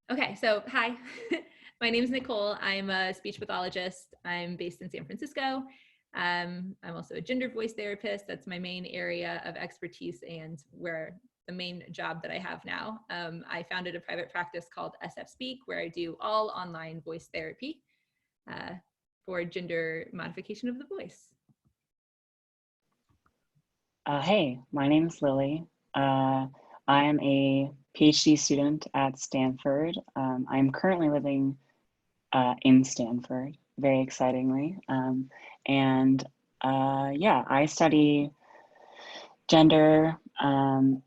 Okay, so hi, my name is Nicole. I'm a speech pathologist. I'm based in San Francisco. I'm also a gender voice therapist. That's my main area of expertise and where the main job that I have now. I founded a private practice called SF Speak, where I do all online voice therapy for gender modification of the voice. Hey, my name is Lily. I am a PhD student at Stanford. I'm currently living in Stanford, very excitingly. Yeah, I study gender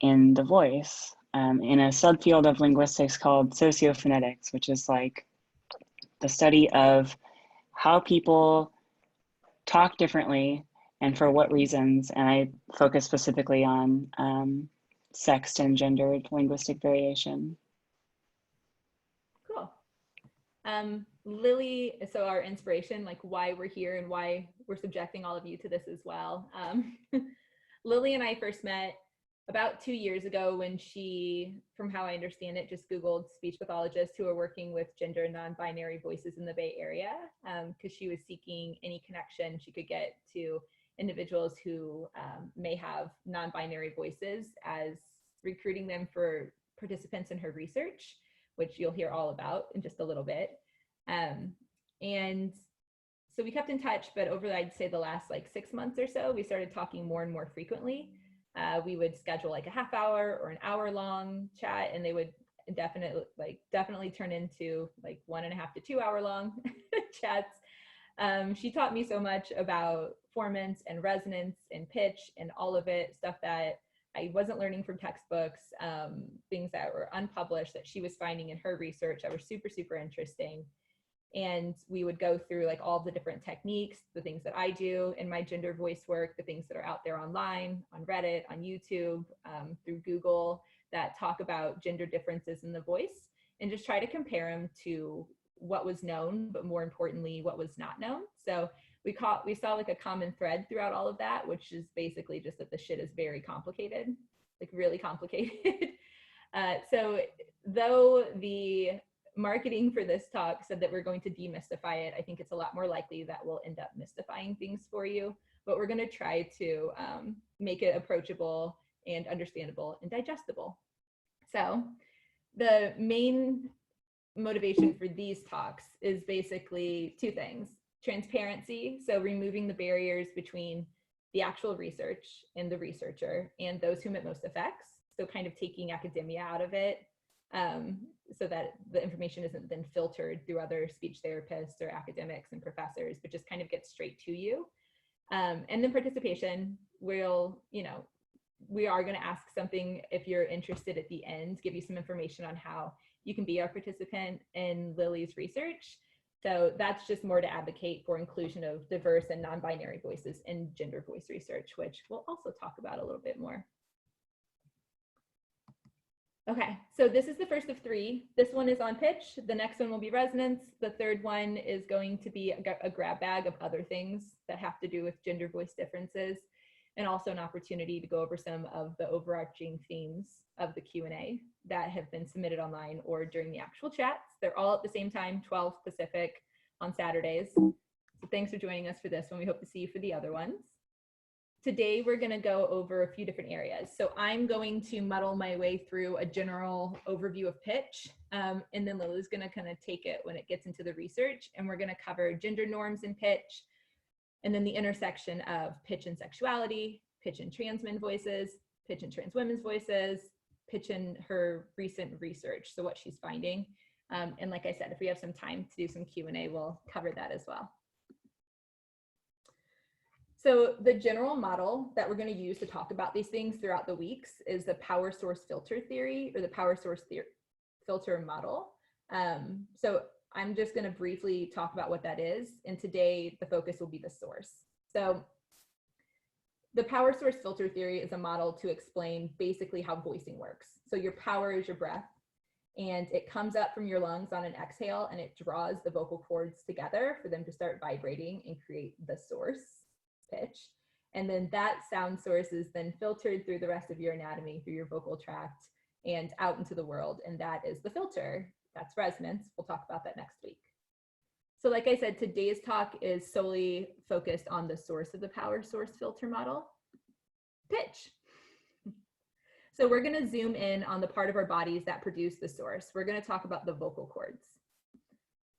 in the voice in a subfield of linguistics called sociophonetics, which is like the study of how people talk differently and for what reasons. And I focus specifically on sexed and gendered linguistic variation. Cool. Lily, so our inspiration, like why we're here and why we're subjecting all of you to this as well. Lily and I first met about 2 years ago when she, from how I understand it, just Googled speech pathologists who are working with gender non-binary voices in the Bay Area, because she was seeking any connection she could get to individuals who may have non-binary voices, as recruiting them for participants in her research, which you'll hear all about in just a little bit. And so we kept in touch, but over, I'd say, the last like 6 months or so, we started talking more and more frequently. We would schedule like a half hour or an hour long chat, and they would definitely turn into like 1.5 to 2 hour long chats. She taught me so much about formants and resonance and pitch and all of it, stuff that I wasn't learning from textbooks, things that were unpublished that she was finding in her research that were super, super interesting. And we would go through like all the different techniques, the things that I do in my gender voice work, the things that are out there online, on Reddit, on YouTube, through Google, that talk about gender differences in the voice, and just try to compare them to what was known, but more importantly, what was not known. So we saw like a common thread throughout all of that, which is basically just that the shit is very complicated, like really complicated. So though the marketing for this talk said that we're going to demystify it, I think it's a lot more likely that we'll end up mystifying things for you, but we're going to try to make it approachable and understandable and digestible. So the main motivation for these talks is basically two things: transparency, so removing the barriers between the actual research and the researcher and those whom it most affects, so kind of taking academia out of it, so that the information isn't then filtered through other speech therapists or academics and professors, but just kind of gets straight to you. And then participation, we are going to ask something if you're interested at the end, give you some information on how you can be our participant in Lily's research. So that's just more to advocate for inclusion of diverse and non-binary voices in gender voice research, which we'll also talk about a little bit more. Okay, so this is the first of 3. This one is on pitch. The next one will be resonance. The third one is going to be a grab bag of other things that have to do with gender voice differences, and also an opportunity to go over some of the overarching themes of the Q&A that have been submitted online or during the actual chats. They're all at the same time, 12 Pacific on Saturdays. So thanks for joining us for this one. We hope to see you for the other ones. Today, we're going to go over a few different areas. So I'm going to muddle my way through a general overview of pitch, and then Lily's going to kind of take it when it gets into the research, and we're going to cover gender norms in pitch, and then the intersection of pitch and sexuality, pitch and trans men voices, pitch and trans women's voices, pitch and her recent research, so what she's finding. And like I said, if we have some time to do some Q&A, we'll cover that as well. So the general model that we're going to use to talk about these things throughout the weeks is the power source filter theory, or the power source filter model. So I'm just going to briefly talk about what that is, and today the focus will be the source. So the power source filter theory is a model to explain basically how voicing works. So your power is your breath, and it comes up from your lungs on an exhale, and it draws the vocal cords together for them to start vibrating and create the source pitch. And then that sound source is then filtered through the rest of your anatomy, through your vocal tract and out into the world, and that is the filter. That's resonance. We'll talk about that next week. So like I said, today's talk is solely focused on the source of the power source filter model, pitch. So we're going to zoom in on the part of our bodies that produce the source. We're going to talk about the vocal cords,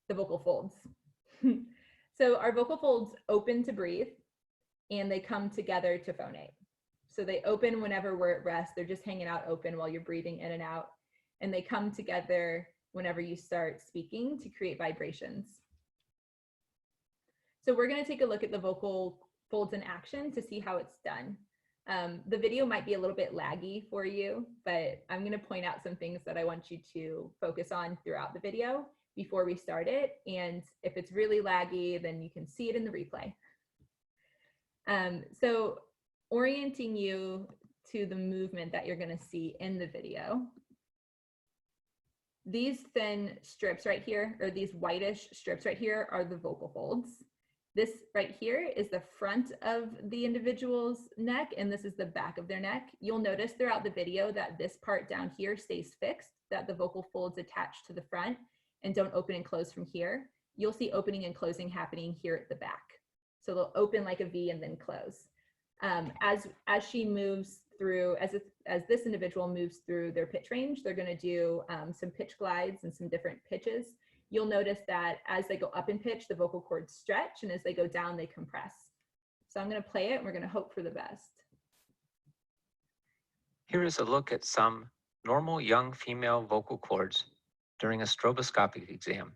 the vocal folds. So our vocal folds open to breathe, and they come together to phonate. So they open whenever we're at rest. They're just hanging out open while you're breathing in and out. And they come together whenever you start speaking to create vibrations. So we're going to take a look at the vocal folds in action to see how it's done. The video might be a little bit laggy for you, but I'm going to point out some things that I want you to focus on throughout the video before we start it. And if it's really laggy, then you can see it in the replay. So orienting you to the movement that you're going to see in the video. These thin strips right here, or these whitish strips right here, are the vocal folds. This right here is the front of the individual's neck, and this is the back of their neck. You'll notice throughout the video that this part down here stays fixed, that the vocal folds attach to the front and don't open and close from here. You'll see opening and closing happening here at the back. So they'll open like a V and then close. As she moves through, as this individual moves through their pitch range, they're going to do some pitch glides and some different pitches. You'll notice that as they go up in pitch, the vocal cords stretch, and as they go down, they compress. So I'm going to play it, and we're going to hope for the best. Here is a look at some normal young female vocal cords during a stroboscopic exam.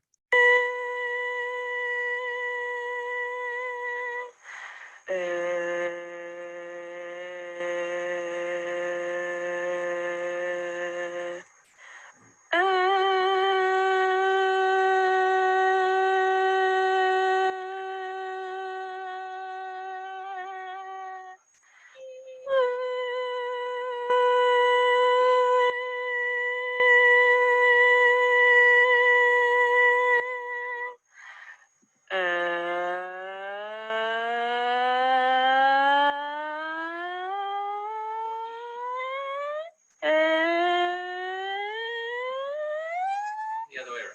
The other way around.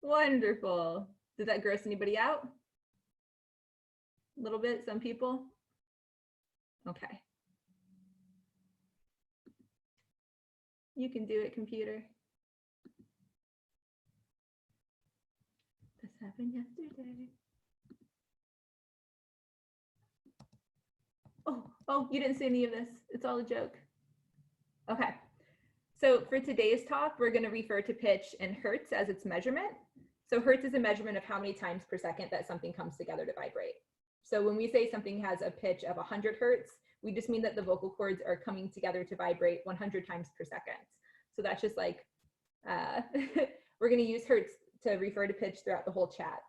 Wonderful. Did that gross anybody out? A little bit, some people? Okay. You can do it, computer. This happened yesterday. Oh, you didn't see any of this. It's all a joke. Okay. So for today's talk, we're going to refer to pitch in hertz as its measurement. So hertz is a measurement of how many times per second that something comes together to vibrate. So when we say something has a pitch of 100 hertz, we just mean that the vocal cords are coming together to vibrate 100 times per second. So that's just like, we're going to use hertz to refer to pitch throughout the whole chat.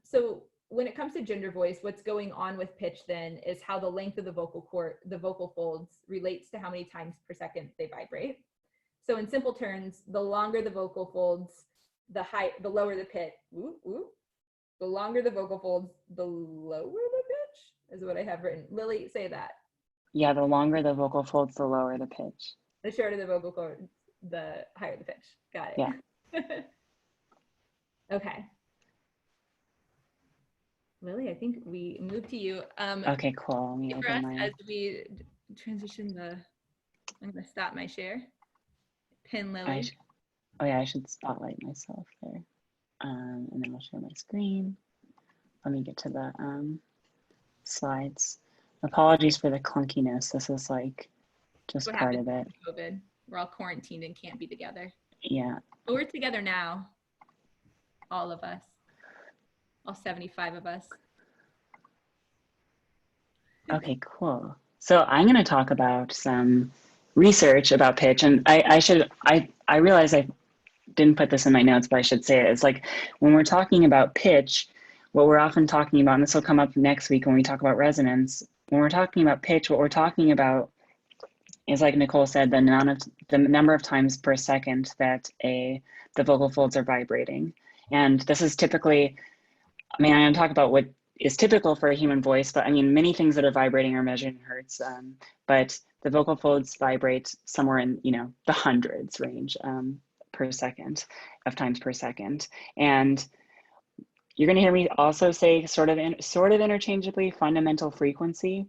So when it comes to gender voice, what's going on with pitch then is how the length of the vocal cord, the vocal folds, relates to how many times per second they vibrate. So in simple terms, the longer the vocal folds, the lower the pitch. The longer the vocal folds, the lower the pitch is what I have written. Lily, say that. Yeah, the longer the vocal folds, the lower the pitch. The shorter the vocal cord, the higher the pitch. Got it. Yeah. Okay. Lily, I think we moved to you. Okay, cool. Let me For us, open my... as we transition I'm going to stop my share. Pin Lily. Oh yeah, I should spotlight myself there. And then I'll share my screen. Let me get to the slides. Apologies for the clunkiness. This is like just What part of it. with COVID? We're all quarantined and can't be together. Yeah. But we're together now. All of us. All 75 of us. Okay, cool. So I'm going to talk about some research about pitch, and I realize I didn't put this in my notes, but I should say it. It's like when we're talking about pitch, what we're often talking about, and this will come up next week when we talk about resonance, when we're talking about pitch, what we're talking about is, like Nicole said, the number of times per second that the vocal folds are vibrating. And this is typically, I mean, I'm going to talk about what is typical for a human voice, but I mean, many things that are vibrating are measured in hertz, but the vocal folds vibrate somewhere in, you know, the hundreds range per second, of times per second. And you're gonna hear me also say sort of interchangeably fundamental frequency.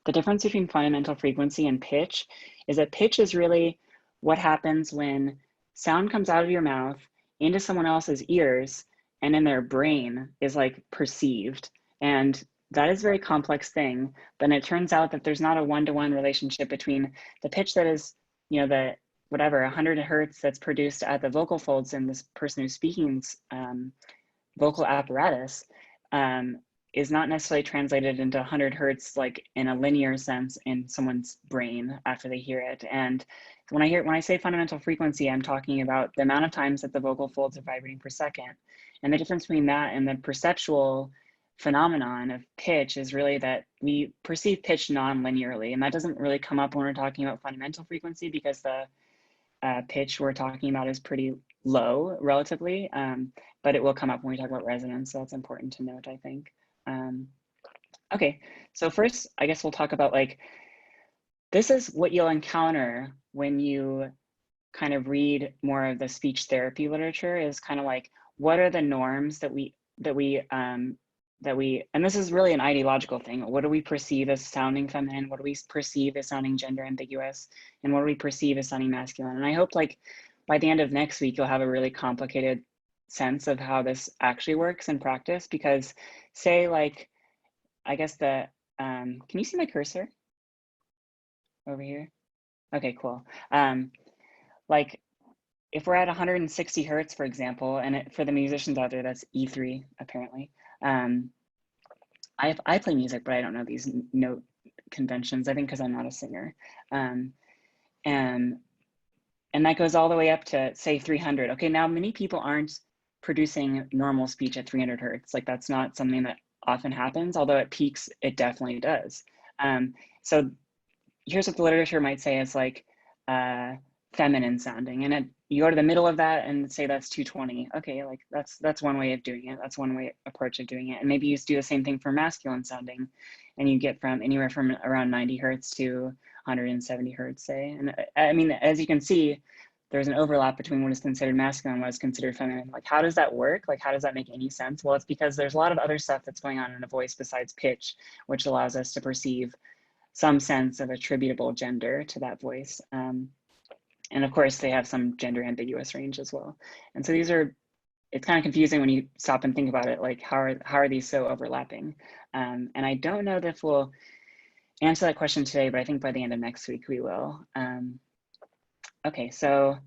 The difference between fundamental frequency and pitch is that pitch is really what happens when sound comes out of your mouth into someone else's ears and in their brain is like perceived. And that is a very complex thing. But it turns out that there's not a one-to-one relationship between the pitch that is, you know, the whatever 100 hertz that's produced at the vocal folds in this person who's speaking's vocal apparatus is not necessarily translated into 100 hertz like in a linear sense in someone's brain after they hear it. And when I say fundamental frequency, I'm talking about the amount of times that the vocal folds are vibrating per second. And the difference between that and the perceptual phenomenon of pitch is really that we perceive pitch non-linearly, and that doesn't really come up when we're talking about fundamental frequency because the pitch we're talking about is pretty low relatively, but it will come up when we talk about resonance, so that's important to note, I think. Okay, so first, I guess we'll talk about like, this is what you'll encounter when you kind of read more of the speech therapy literature, is kind of like, what are the norms that we, and this is really an ideological thing. What do we perceive as sounding feminine? What do we perceive as sounding gender ambiguous? And what do we perceive as sounding masculine? And I hope like by the end of next week, you'll have a really complicated sense of how this actually works in practice, because say like, I guess the, can you see my cursor over here? Okay, cool. Like if we're at 160 hertz, for example, and for the musicians out there, that's E3 apparently. I play music, but I don't know these note conventions, I think because I'm not a singer. And that goes all the way up to say 300. Okay, now many people aren't producing normal speech at 300 hertz. Like that's not something that often happens, although at peaks, it definitely does. So here's what the literature might say is like feminine sounding. And you go to the middle of that and say that's 220. Okay, like that's one way of doing it. That's one way approach of doing it. And maybe you do the same thing for masculine sounding, and you get from anywhere from around 90 hertz to 170 hertz, say. And I mean, as you can see, there's an overlap between what is considered masculine and what is considered feminine. Like, how does that work? Like, how does that make any sense? Well, it's because there's a lot of other stuff that's going on in a voice besides pitch, which allows us to perceive some sense of attributable gender to that voice. And of course, they have some gender ambiguous range as well. And so these are, it's kind of confusing when you stop and think about it, like how are these so overlapping? And I don't know if we'll answer that question today, but I think by the end of next week we will. Okay, so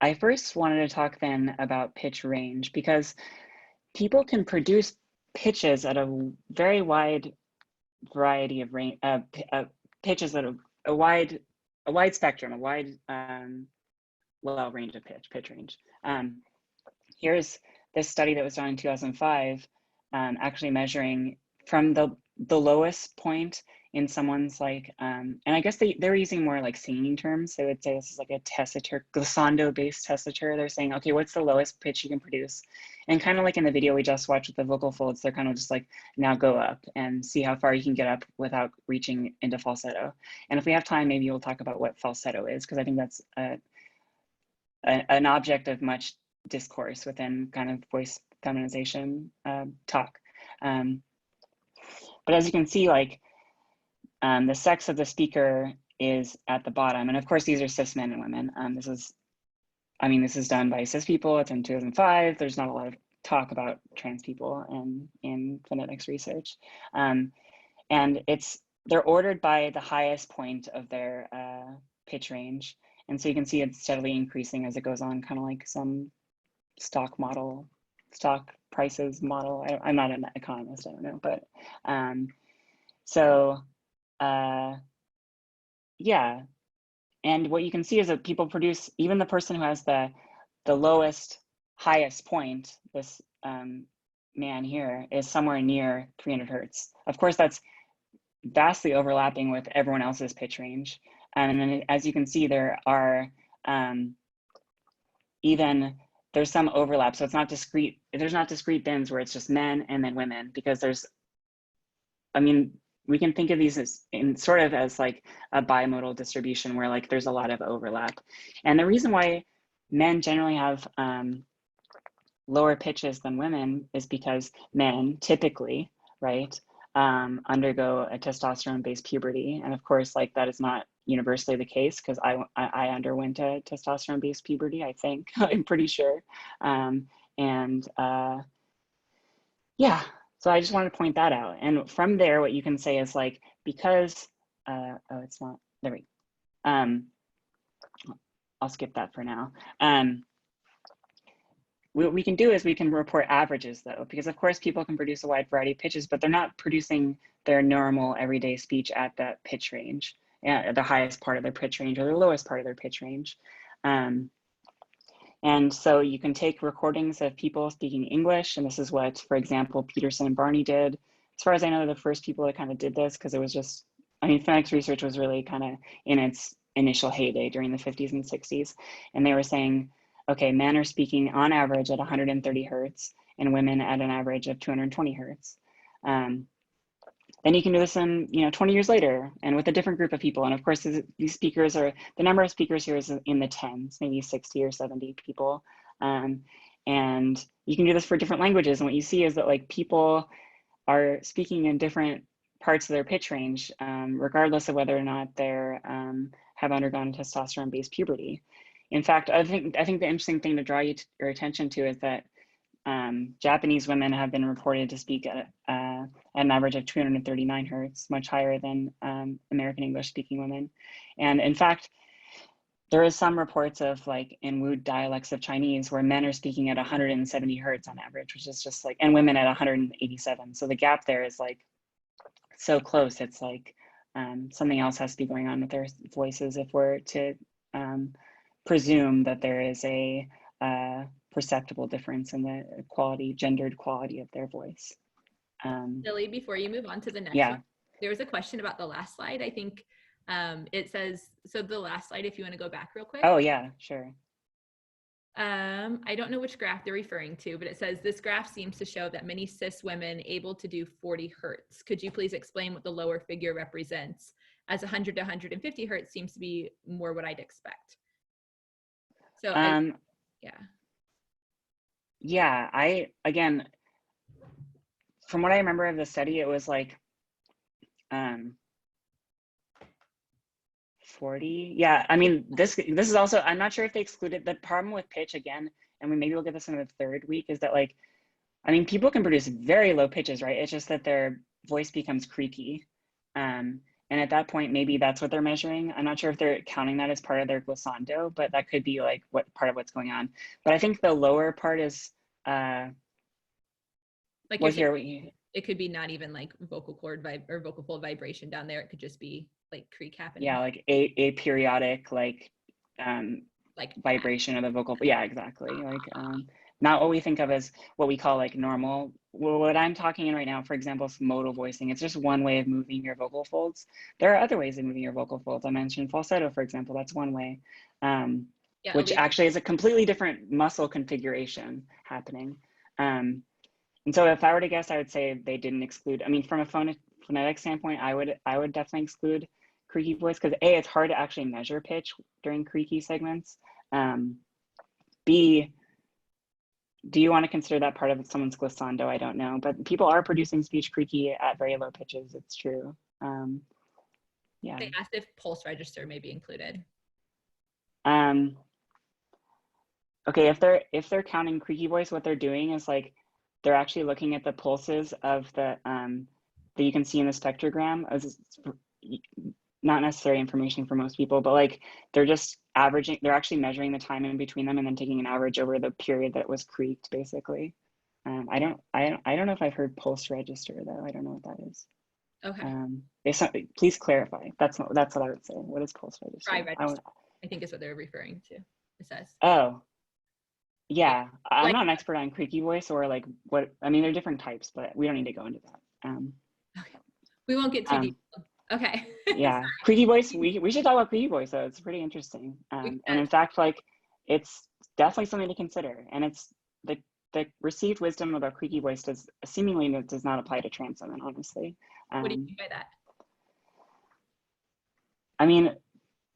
I first wanted to talk then about pitch range, because people can produce pitches at a very wide variety of range, pitches at a wide spectrum, a wide well range of pitch range. Here's this study that was done in 2005, actually measuring from the lowest point in someone's like, and I guess they were using more like singing terms. They would say this is like a tessiture, glissando-based tessiture. They're saying, okay, what's the lowest pitch you can produce? And kind of like in the video we just watched with the vocal folds, they're kind of just like, now go up and see how far you can get up without reaching into falsetto. And if we have time, maybe we'll talk about what falsetto is, because I think that's an object of much discourse within kind of voice feminization talk. But as you can see, like the sex of the speaker is at the bottom. And of course, these are cis men and women. This is done by cis people. It's in 2005. There's not a lot of talk about trans people in phonetics research. And they're ordered by the highest point of their pitch range. And so you can see it's steadily increasing as it goes on, kind of like some stock prices model. I'm not an economist, I don't know, but yeah. And what you can see is that people produce, even the person who has the highest point, this man here, is somewhere near 300 hertz. Of course, that's vastly overlapping with everyone else's pitch range. And then as you can see, there are even there's some overlap. So it's not discrete. There's not discrete bins where it's just men and then women, because there's, I mean, we can think of these as in sort of as like a bimodal distribution where like there's a lot of overlap. And the reason why men generally have lower pitches than women is because men typically, right, undergo a testosterone-based puberty. And of course, like that is not universally the case, because I underwent a testosterone-based puberty, I think. I'm pretty sure. Yeah, so I just wanted to point that out. And from there, what you can say is like, because, oh, it's not, there we go. I'll skip that for now. What we can do is we can report averages though, because of course people can produce a wide variety of pitches, but they're not producing their normal everyday speech at that pitch range, the highest part of their pitch range or the lowest part of their pitch range. And so you can take recordings of people speaking English, and this is what, for example, Peterson and Barney did. As far as I know, the first people that kind of did this, because it was just, I mean, phonics research was really kind of in its initial heyday during the 50s and 60s. And they were saying, okay, men are speaking on average at 130 hertz and women at an average of 220 hertz. Then you can do this in, 20 years later and with a different group of people. And of course, these speakers are, the number of speakers here is in the tens, maybe 60 or 70 people. And you can do this for different languages. And what you see is that like people are speaking in different parts of their pitch range, regardless of whether or not they're have undergone testosterone-based puberty. In fact, I think the interesting thing to draw your attention to is that Japanese women have been reported to speak at an average of 239 hertz, much higher than American English-speaking women. And in fact, there is some reports of like in Wu dialects of Chinese where men are speaking at 170 hertz on average, which is just like, and women at 187. So the gap there is like so close. It's like something else has to be going on with their voices if we're to presume that there is a perceptible difference in the quality, gendered quality of their voice. Lily, before you move on to the next one, there was a question about the last slide. I think it says, so the last slide, if you want to go back real quick. Oh yeah, sure. I don't know which graph they're referring to, but it says this graph seems to show that many cis women able to do 40 hertz. Could you please explain what the lower figure represents? As 100 to 150 hertz seems to be more what I'd expect. So yeah, again, from what I remember of the study, it was like 40. Yeah, I mean, this is also, I'm not sure if they excluded the problem with pitch again, and maybe we'll get this in the third week, is that like, I mean, people can produce very low pitches, right? It's just that their voice becomes creaky. And at that point, maybe that's what they're measuring. I'm not sure if they're counting that as part of their glissando, but that could be like what part of what's going on. But I think the lower part is like it could be not even like vocal cord or vocal fold vibration down there. It could just be like creak happening. Yeah, like a periodic like vibration of the vocal. Yeah, exactly. Like not what we think of as what we call like normal. Well, what I'm talking in right now, for example, is modal voicing. It's just one way of moving your vocal folds. There are other ways of moving your vocal folds. I mentioned falsetto, for example. That's one way, which actually is a completely different muscle configuration happening. And so if I were to guess, I would say they didn't exclude. I mean, from a phonetic standpoint, I would definitely exclude creaky voice, because A, it's hard to actually measure pitch during creaky segments. B, do you want to consider that part of someone's glissando? I don't know, but people are producing speech creaky at very low pitches. It's true. Yeah. They asked if pulse register may be included. Okay, if they're counting creaky voice, what they're doing is like they're actually looking at the pulses of the that you can see in the spectrogram as not necessary information for most people, but like they're just averaging, they're actually measuring the time in between them and then taking an average over the period that was creaked, basically. I don't know if I've heard pulse register though. I don't know what that is. Okay. Please clarify. That's what I would say. What is pulse register? I think is what they're referring to. It says. Oh, yeah. I'm not an expert on creaky voice or like what. I mean, there are different types, but we don't need to go into that. Okay. We won't get too deep. Okay. Yeah, creaky voice. We should talk about creaky voice though. It's pretty interesting. And in fact, like it's definitely something to consider. And it's the received wisdom about creaky voice seemingly does not apply to trans women, honestly. What do you mean by that? I mean,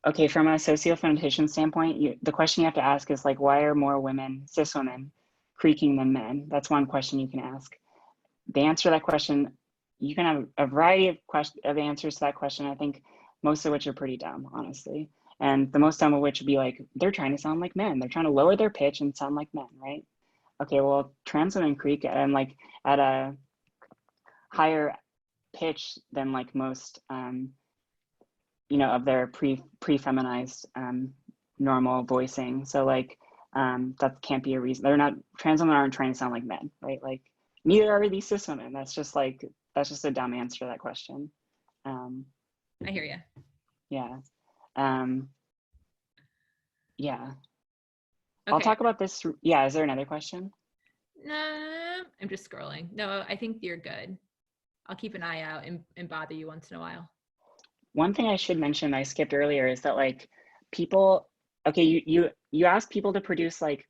okay, from a socio-phonetician standpoint, the question you have to ask is like, why are more women, cis women, creaking than men? That's one question you can ask. The answer to that question, you can have a variety of answers to that question. I think most of which are pretty dumb, honestly. And the most dumb of which would be like, they're trying to sound like men. They're trying to lower their pitch and sound like men, right? Okay, well, trans women creak and like at a higher pitch than like most, you know, of their pre-feminized normal voicing. So like that can't be a reason. Trans women aren't trying to sound like men, right? Like neither are these cis women. That's just a dumb answer to that question. I hear you. Yeah. Yeah. Okay. I'll talk about this. Yeah, is there another question? Nah, I'm just scrolling. No, I think you're good. I'll keep an eye out and bother you once in a while. One thing I should mention I skipped earlier is that like people, okay, you ask people to produce like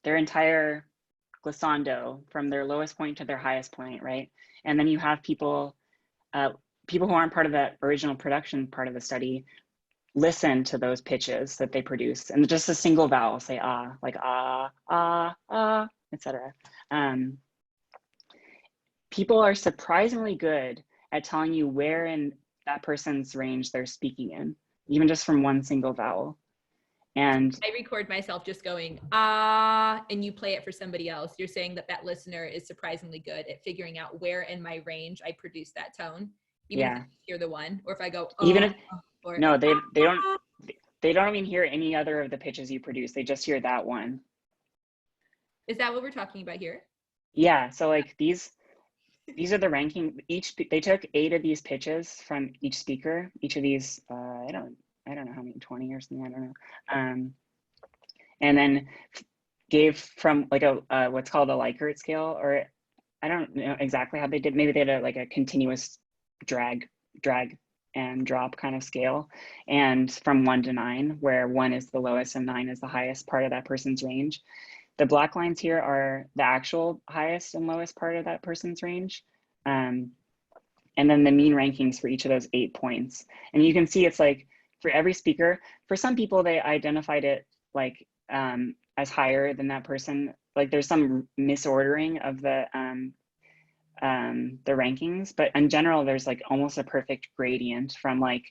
their entire glissando from their lowest point to their highest point, right? And then you have people who aren't part of that original production part of the study listen to those pitches that they produce and just a single vowel, say ah, like ah, etc. People are surprisingly good at telling you where in that person's range they're speaking in, even just from one single vowel. And I record myself just going ah, and you play it for somebody else. You're saying that listener is surprisingly good at figuring out where in my range I produce that tone, even if I hear the one, or if I go even if or no, they don't even hear any other of the pitches you produce. They just hear that one. Is that what we're talking about here? Yeah. So like these are the ranking. They took 8 of these pitches from each speaker. Each of these, I don't know how many, 20 or something. I don't know. And then gave from like a what's called a Likert scale, or I don't know exactly how they did. Maybe they had like a continuous drag and drop kind of scale, and from 1 to 9, where 1 is the lowest and 9 is the highest part of that person's range. The black lines here are the actual highest and lowest part of that person's range. And then the mean rankings for each of those 8 points. And you can see it's like for every speaker, for some people, they identified it like as higher than that person. Like there's some misordering of the rankings, but in general, there's like almost a perfect gradient from like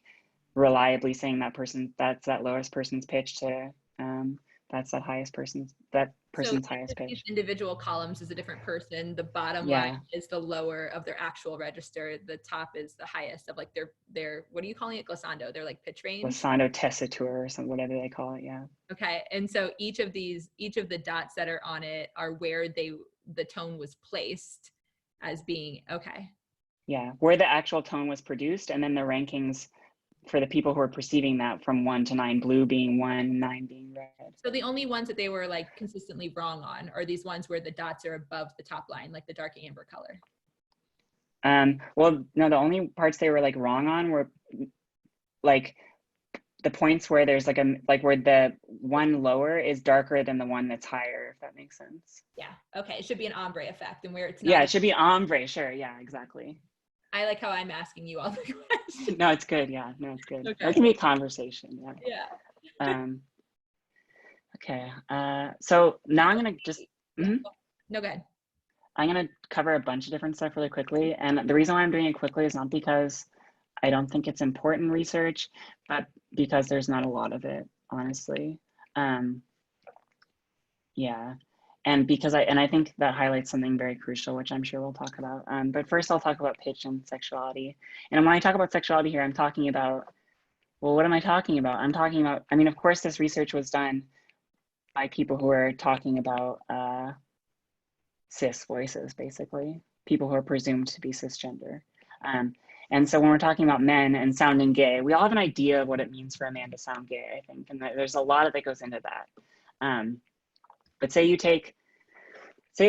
reliably saying that's that lowest person's pitch to that's that person's highest pitch. These individual columns is a different person. The bottom line is the lower of their actual register. The top is the highest of like their what are you calling it? Glissando. They're like pitch range. Glissando tessitura or something, whatever they call it. Yeah. Okay, and so each of the dots that are on it are where the tone was placed as being okay. Yeah, where the actual tone was produced, and then the rankings for the people who are perceiving that from 1 to 9, blue being 1, 9 being red. So the only ones that they were like consistently wrong on are these ones where the dots are above the top line, like the dark amber color. Well, no, the only parts they were like wrong on were like the points where there's like where the one lower is darker than the one that's higher, if that makes sense. Yeah. Okay. It should be an ombre effect, and where it's not. Yeah, it should be ombre. Sure. Yeah, exactly. I like how I'm asking you all the questions. No, it's good. Yeah, no, it's good. Okay. That can be a conversation. Yeah. Yeah. Okay. So now I'm gonna just. No, go ahead. I'm gonna cover a bunch of different stuff really quickly, and the reason why I'm doing it quickly is not because I don't think it's important research, but because there's not a lot of it, honestly. Yeah. And because I think that highlights something very crucial, which I'm sure we'll talk about. But first I'll talk about pitch and sexuality. And when I talk about sexuality here, I'm talking about, well, what am I talking about? I'm talking about, I mean, of course, this research was done by people who are talking about cis voices, basically, people who are presumed to be cisgender. And so when we're talking about men and sounding gay, we all have an idea of what it means for a man to sound gay, I think. And there's a lot that goes into that. But say it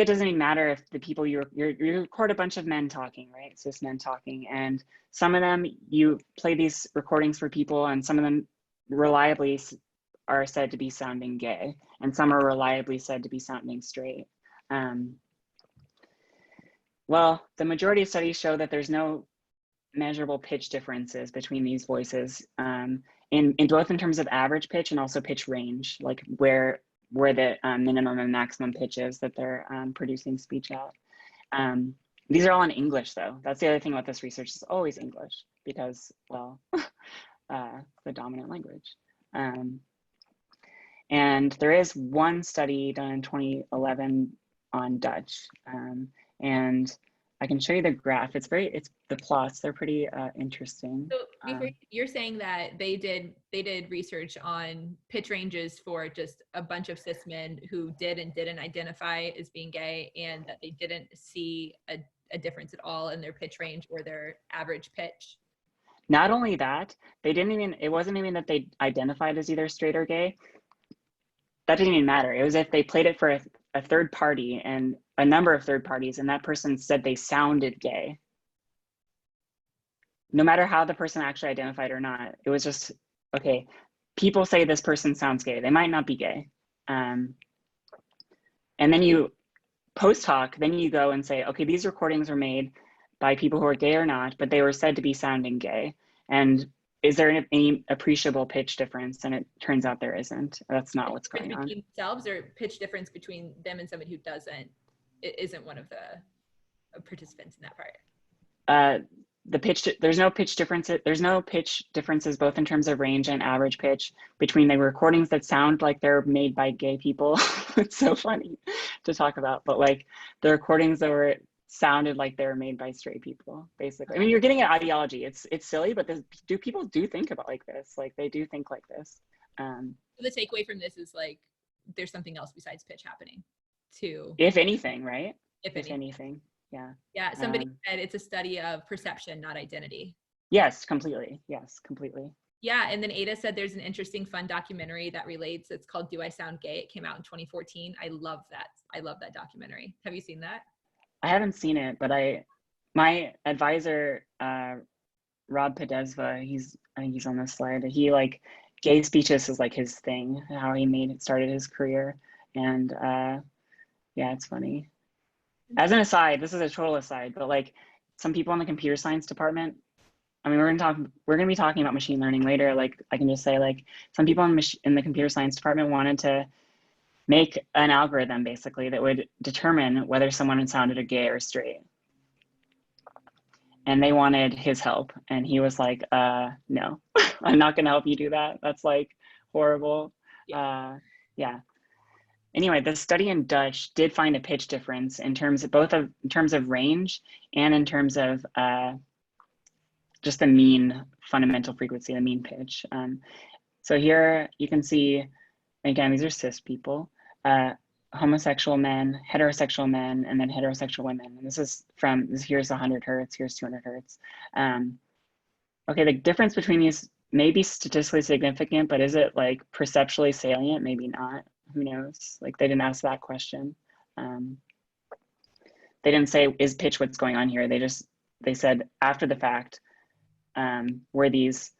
doesn't even matter if the people you record a bunch of men talking, right? Cis men talking, and some of them you play these recordings for people, and some of them reliably are said to be sounding gay, and some are reliably said to be sounding straight. Well, the majority of studies show that there's no measurable pitch differences between these voices, in both in terms of average pitch and also pitch range, like where the minimum and maximum pitch is that they're producing speech at. These are all in English, though. That's the other thing about this research, is always English, because, well, the dominant language. And there is one study done in 2011 on Dutch, and I can show you the graph. It's the plots, they're pretty interesting. So before you're saying that they did research on pitch ranges for just a bunch of cis men who did and didn't identify as being gay, and that they didn't see a difference at all in their pitch range or their average pitch. Not only that, it wasn't even that they identified as either straight or gay. That didn't even matter. It was if they played it for a third party, and a number of third parties, and that person said they sounded gay. No matter how the person actually identified or not, it was just, okay, people say this person sounds gay. They might not be gay. And then you, post hoc, then you go and say, okay, these recordings were made by people who are gay or not, but they were said to be sounding gay. And is there any appreciable pitch difference? And it turns out there isn't. That's not what's going on. Between themselves, or pitch difference between them and somebody who isn't one of the participants in that part? There's no pitch difference. There's no pitch differences, both in terms of range and average pitch, between the recordings that sound like they're made by gay people. It's so funny to talk about, but like the recordings that sounded like they were made by straight people, basically. I mean, you're getting at ideology. It's silly, but people do think about like this. Like they do think like this. So the takeaway from this is like, there's something else besides pitch happening too. If anything, right? If anything. Yeah. Yeah, somebody said it's a study of perception, not identity. Yes, completely. Yes, completely. Yeah, and then Ada said there's an interesting, fun documentary that relates. It's called Do I Sound Gay? It came out in 2014. I love that. I love that documentary. Have you seen that? I haven't seen it, but my advisor, Rob Podesva, I think he's on this slide. He like gay speeches is like his thing, how he started his career. And yeah, it's funny. As an aside, this is a total aside, but like some people in the computer science department, I mean, we're gonna be talking about machine learning later. Like I can just say like some people in the computer science department wanted to make an algorithm basically that would determine whether someone sounded a gay or straight. And they wanted his help. And he was like, no, I'm not gonna help you do that. That's like horrible. Yeah. Anyway, the study in Dutch did find a pitch difference in terms of range and in terms of just the mean fundamental frequency, the mean pitch. So here you can see, again, these are cis people, homosexual men, heterosexual men, and then heterosexual women. And here's 100 hertz, here's 200 hertz. Okay, the difference between these may be statistically significant, but is it like perceptually salient? Maybe not. Who knows? Like they didn't ask that question. They didn't say, is pitch what's going on here? They said after the fact, were these,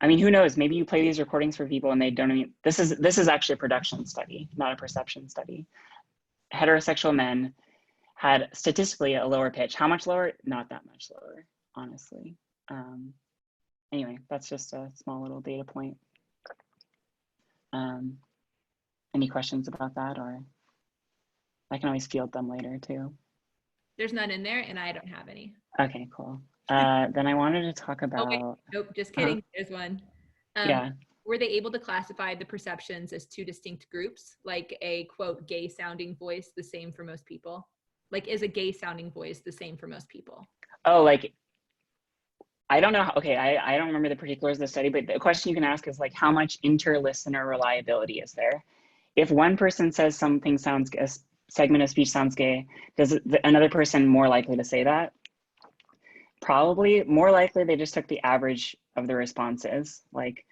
I mean, who knows? Maybe you play these recordings for people and they don't even, this is actually a production study, not a perception study. Heterosexual men had statistically a lower pitch. How much lower? Not that much lower, honestly. Anyway, that's just a small little data point. Any questions about that, or I can always field them later too. There's none in there and I don't have any. Okay, cool. Then I wanted to talk about. Oh, wait, nope, just kidding. There's one. Yeah. Were they able to classify the perceptions as two distinct groups, like a quote gay sounding voice the same for most people? Like, is a gay sounding voice the same for most people? Oh, like, I don't know. Okay, I don't remember the particulars of the study, but the question you can ask is like, how much inter-listener reliability is there? If one person says something a segment of speech sounds gay, does another person more likely to say that? Probably more likely they just took the average of the responses, like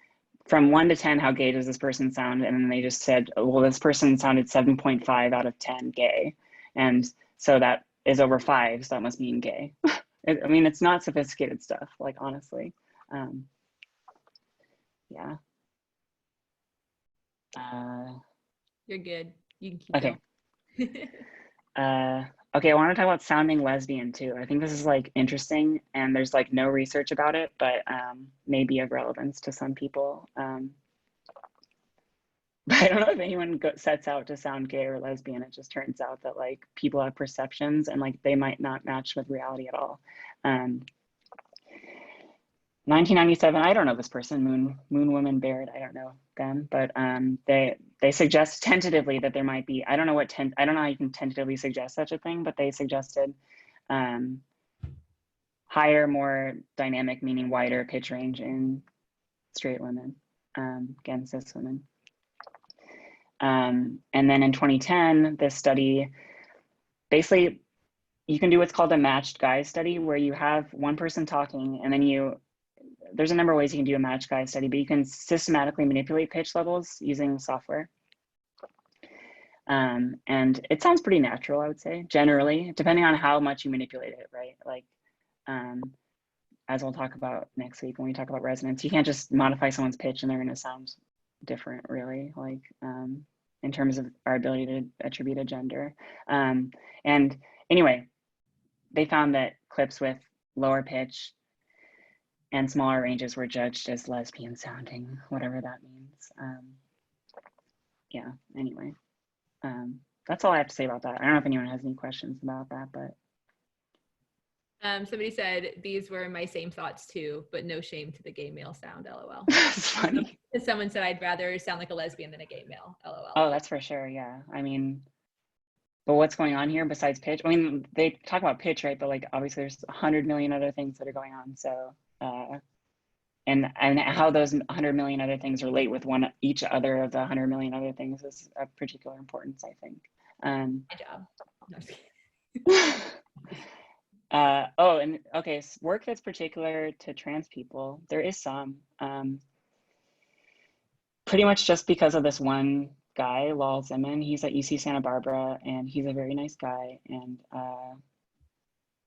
from 1 to 10, how gay does this person sound? And then they just said, well, this person sounded 7.5 out of 10 gay. And so that is over 5, so that must mean gay. I mean, it's not sophisticated stuff, like honestly. Yeah. You're good. You can keep Okay. going. Okay, I want to talk about sounding lesbian too. I think this is like interesting, and there's like no research about it, but may be of relevance to some people. But I don't know if anyone sets out to sound gay or lesbian. It just turns out that like people have perceptions and like they might not match with reality at all. 1997, I don't know this person, Moon Woman Baird, I don't know them, but they suggest tentatively that there might be, I don't know how you can tentatively suggest such a thing, but they suggested higher, more dynamic, meaning wider pitch range in straight women, again, cis women. And then in 2010, this study, basically, you can do what's called a matched guise study, where you have one person talking, and then there's a number of ways you can do a matched guise study, but you can systematically manipulate pitch levels using software. And it sounds pretty natural, I would say, generally, depending on how much you manipulate it, right? Like, as we'll talk about next week when we talk about resonance, you can't just modify someone's pitch and they're gonna sound different, really, like in terms of our ability to attribute a gender. And anyway, they found that clips with lower pitch and smaller ranges were judged as lesbian sounding, whatever that means. Yeah, anyway, that's all I have to say about that. I don't know if anyone has any questions about that, but. Somebody said these were my same thoughts too, but no shame to the gay male sound, LOL. That's funny. Someone said I'd rather sound like a lesbian than a gay male, LOL. Oh, that's for sure, yeah. I mean, but what's going on here besides pitch? I mean, they talk about pitch, right? But like, obviously there's 100 million other things that are going on. So, and how those 100 million other things relate with each other of the 100 million other things is of particular importance, I think. My job. No, oh, and okay, work that's particular to trans people. There is some, pretty much just because of this one guy, Lal Zemin. He's at UC Santa Barbara, and he's a very nice guy. And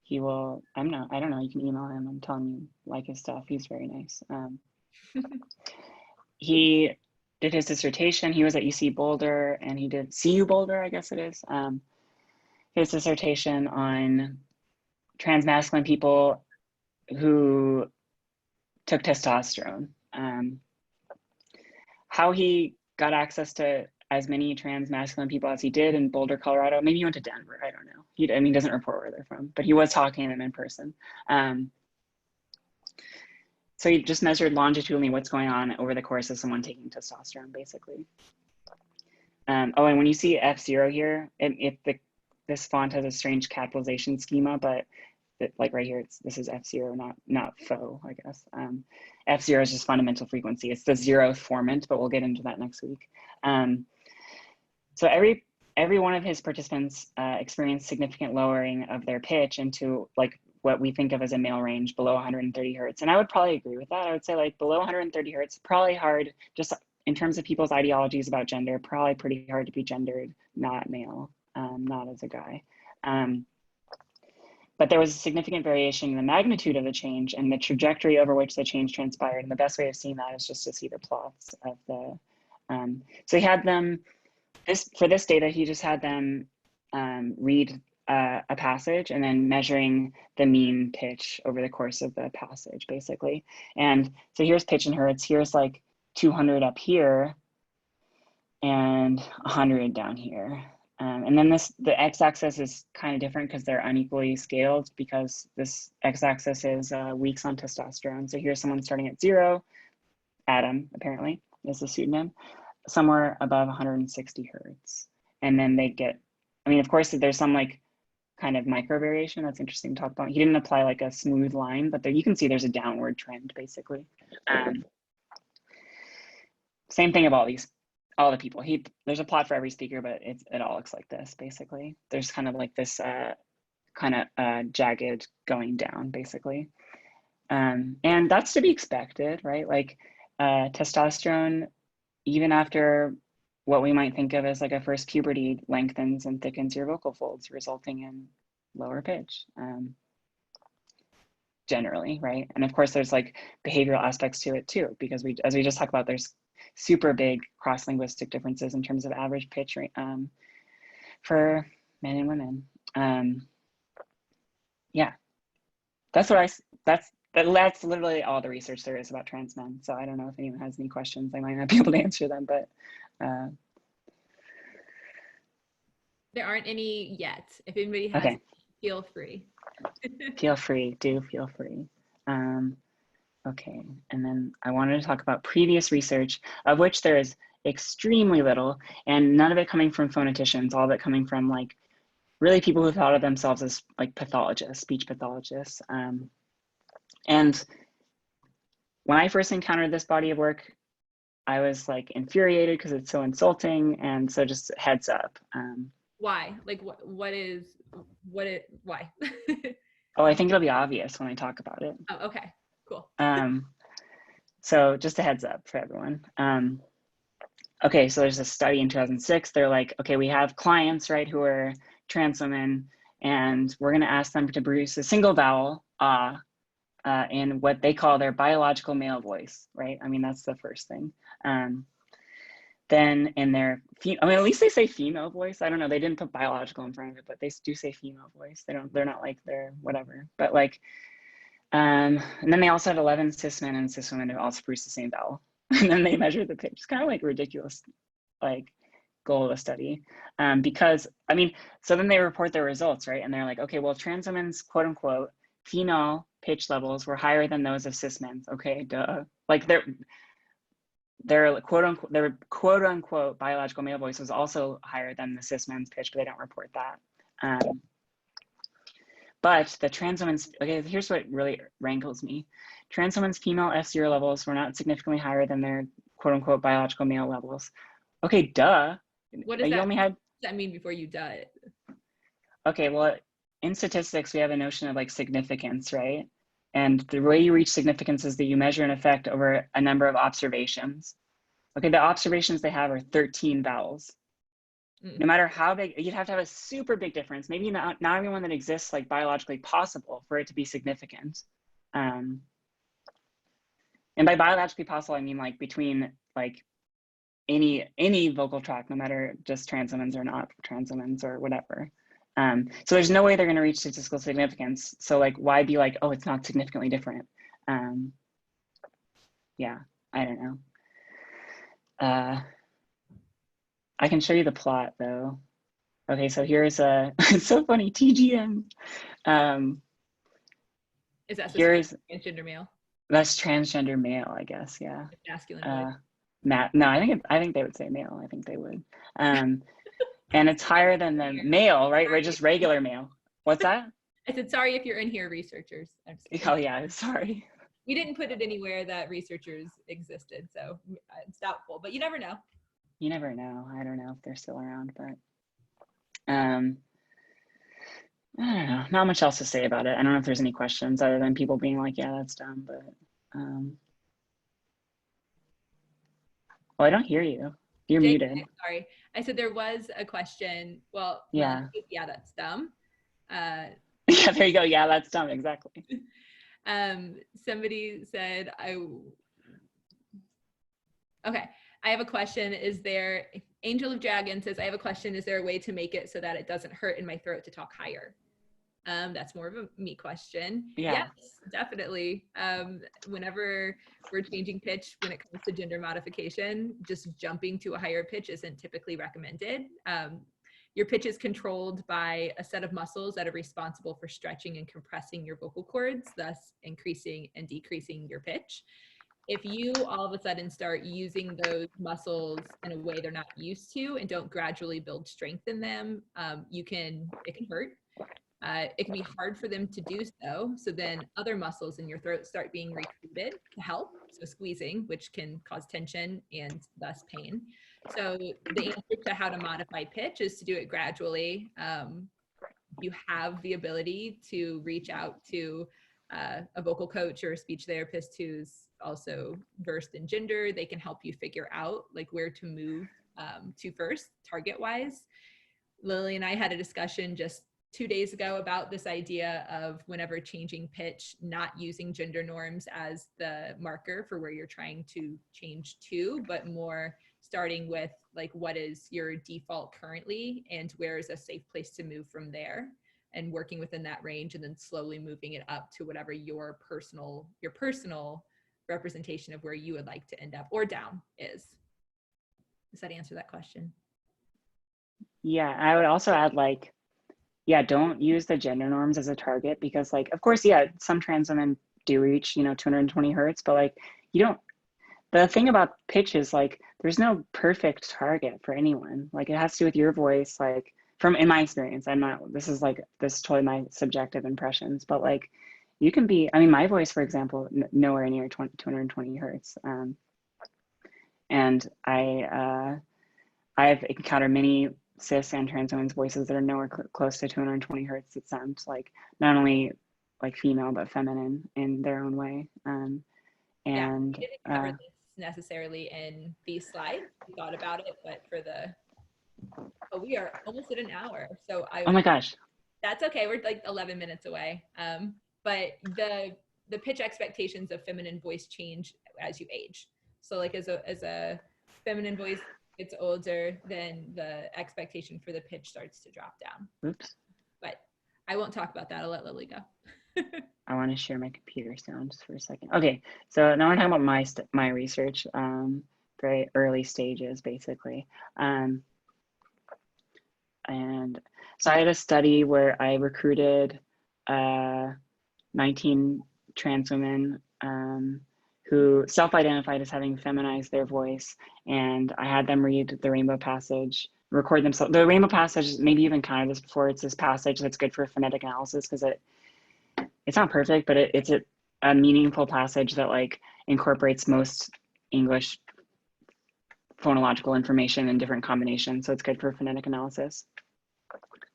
he will, I don't know, you can email him. I'm telling you, like his stuff. He's very nice. He did his dissertation. He was at UC Boulder, and he did CU Boulder, I guess it is. His dissertation on transmasculine people who took testosterone. How he got access to as many trans masculine people as he did in Boulder, Colorado. Maybe he went to Denver, I don't know. He doesn't report where they're from, but he was talking to them in person. So he just measured longitudinally what's going on over the course of someone taking testosterone, basically. Oh, and when you see F0 here, this font has a strange capitalization schema, but like right here, this is F0, not faux, I guess. F0 is just fundamental frequency. It's the 0th formant, but we'll get into that next week. So every one of his participants experienced significant lowering of their pitch into like what we think of as a male range below 130 hertz. And I would probably agree with that. I would say like below 130 hertz, probably hard, just in terms of people's ideologies about gender, probably pretty hard to be gendered, not male, not as a guy. But there was a significant variation in the magnitude of the change and the trajectory over which the change transpired. And the best way of seeing that is just to see the plots of the, so he had them, for this data, he just had them read a passage and then measuring the mean pitch over the course of the passage, basically. And so here's pitch in hertz, here's like 200 up here and 100 down here. And then the x-axis is kind of different because they're unequally scaled, because this x-axis is weeks on testosterone. So here's someone starting at 0, Adam apparently is the pseudonym, somewhere above 160 hertz. And then they get, I mean, of course, there's some like kind of micro variation that's interesting to talk about. He didn't apply like a smooth line, but there you can see there's a downward trend basically. Same thing of all the people. There's a plot for every speaker, but it all looks like this basically. There's kind of like this kind of jagged going down basically. And that's to be expected, right? Like testosterone, even after what we might think of as like a first puberty, lengthens and thickens your vocal folds, resulting in lower pitch. Generally, right? And of course, there's like behavioral aspects to it too, because as we just talked about, there's super big cross-linguistic differences in terms of average pitch for men and women. Yeah, that's literally all the research there is about trans men. So I don't know if anyone has any questions. I might not be able to answer them, but there aren't any yet. If anybody has, okay. Feel free. Feel free, do feel free. Okay, and then I wanted to talk about previous research, of which there is extremely little, and none of it coming from phoneticians, all of it coming from like really people who thought of themselves as like pathologists, speech pathologists. And when I first encountered this body of work, I was like infuriated because it's so insulting, and so just heads up. Why? Like why? Oh, I think it'll be obvious when I talk about it. Oh, okay, cool. So just a heads up for everyone. Okay, so there's a study in 2006. They're like, okay, we have clients, right, who are trans women, and we're gonna ask them to produce a single vowel, in what they call their biological male voice, right? I mean, that's the first thing. Then in their, I mean, at least they say female voice. I don't know, they didn't put biological in front of it, but they do say female voice. They're not like they're whatever, but like, and then they also have 11 cis men and cis women who also produce the same vowel. And then they measure the pitch. It's kind of like ridiculous, like goal of a study. Because, I mean, so then they report their results, right? And they're like, okay, well, trans women's quote unquote female pitch levels were higher than those of cis men's. Okay, duh. Like their quote unquote biological male voice was also higher than the cis men's pitch, but they don't report that. But the trans women's, okay, here's what really rankles me. Trans women's female F0 levels were not significantly higher than their quote unquote biological male levels. Okay, duh. What does that mean before you duh it? Okay, well, in statistics, we have a notion of like significance, right? And the way you reach significance is that you measure an effect over a number of observations. Okay, the observations they have are 13 vowels. No matter how big, you'd have to have a super big difference. Maybe not everyone that exists like biologically possible for it to be significant. And by biologically possible, I mean like between like any vocal tract, no matter just trans women's or not trans women's or whatever. So there's no way they're going to reach statistical significance. So like, why be like, oh, it's not significantly different? Yeah, I don't know. I can show you the plot though. Okay, so here's it's so funny, TGM. Is that transgender male? That's transgender male, I guess, yeah. Masculine voice. No, I think they would say male. I think they would. And it's higher than the male, right? We're just regular male. What's that? I said, sorry if you're in here, researchers. Oh yeah, sorry. We didn't put it anywhere that researchers existed, so it's doubtful, but you never know. You never know. I don't know if they're still around, but I don't know. Not much else to say about it. I don't know if there's any questions other than people being like, yeah, that's dumb, but oh, I don't hear you. You're Jake, muted. Sorry. I said there was a question. Well, yeah, that's dumb. Yeah, there you go. Yeah, that's dumb. Exactly. Somebody said, okay, I have a question. Angel of Dragon says, I have a question. Is there a way to make it so that it doesn't hurt in my throat to talk higher? That's more of a me question. Yeah. Yes, definitely. Whenever we're changing pitch, when it comes to gender modification, just jumping to a higher pitch isn't typically recommended. Your pitch is controlled by a set of muscles that are responsible for stretching and compressing your vocal cords, thus increasing and decreasing your pitch. If you all of a sudden start using those muscles in a way they're not used to and don't gradually build strength in them, it can hurt. It can be hard for them to do so. So then other muscles in your throat start being recruited to help. So squeezing, which can cause tension and thus pain. So the answer to how to modify pitch is to do it gradually. You have the ability to reach out to a vocal coach or a speech therapist who's also versed in gender. They can help you figure out like where to move to first, target wise. Lily and I had a discussion just 2 days ago about this idea of whenever changing pitch, not using gender norms as the marker for where you're trying to change to, but more starting with like, what is your default currently and where is a safe place to move from there, and working within that range, and then slowly moving it up to whatever your personal representation of where you would like to end up, or down, is. Does that answer that question? Yeah, I would also add like, yeah, don't use the gender norms as a target, because like, of course, yeah, some trans women do reach, 220 hertz, but like, the thing about pitch is like, there's no perfect target for anyone. Like, it has to do with your voice, like, in my experience, this is totally my subjective impressions, but like, you can be, I mean, my voice, for example, nowhere near 220 hertz. And I've encountered many cis and trans women's voices that are nowhere close to 220 hertz. It sounds like not only like female, but feminine in their own way. And yeah, we didn't cover this necessarily in these slides. We thought about it, but we are almost at an hour. So oh my gosh. That's okay. We're like 11 minutes away. But the pitch expectations of feminine voice change as you age. So like as a feminine voice gets older, then the expectation for the pitch starts to drop down. Oops. But I won't talk about that. I'll let Lily go. I want to share my computer sound just for a second. Okay, so now we're talking about my research, very early stages, basically. And so I had a study where I recruited 19 trans women who self-identified as having feminized their voice, and I had them read the Rainbow Passage, record themselves. The Rainbow Passage, maybe you've encountered this before, it's this passage that's good for phonetic analysis because it's not perfect, but it's a meaningful passage that like incorporates most English phonological information in different combinations, so it's good for phonetic analysis.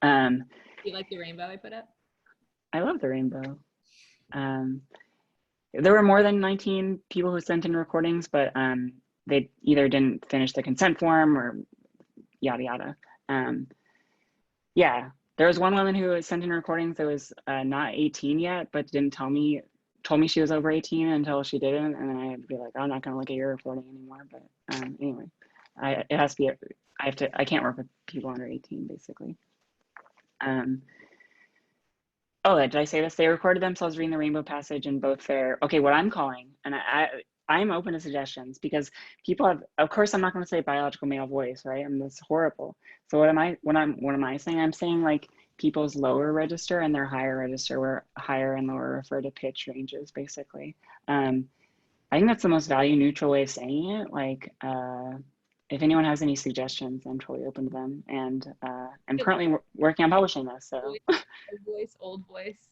Do you like the rainbow I put up? I love the rainbow. There were more than 19 people who sent in recordings, but they either didn't finish the consent form or yada yada. Yeah, there was one woman who sent in recordings that was not 18 yet, but told me she was over 18 until she didn't, and then I had to be like, I'm not going to look at your recording anymore. But anyway, I can't work with people under 18, basically. Oh, did I say this? They recorded themselves reading the Rainbow Passage in both what I'm calling, and I'm open to suggestions, because people have, of course, I'm not going to say biological male voice, right? I mean, that's horrible. So what am I saying? I'm saying like people's lower register and their higher register, where higher and lower refer to pitch ranges, basically. I think that's the most value neutral way of saying it. Like, if anyone has any suggestions, I'm totally open to them. And I'm currently working on publishing this, so. Old voice.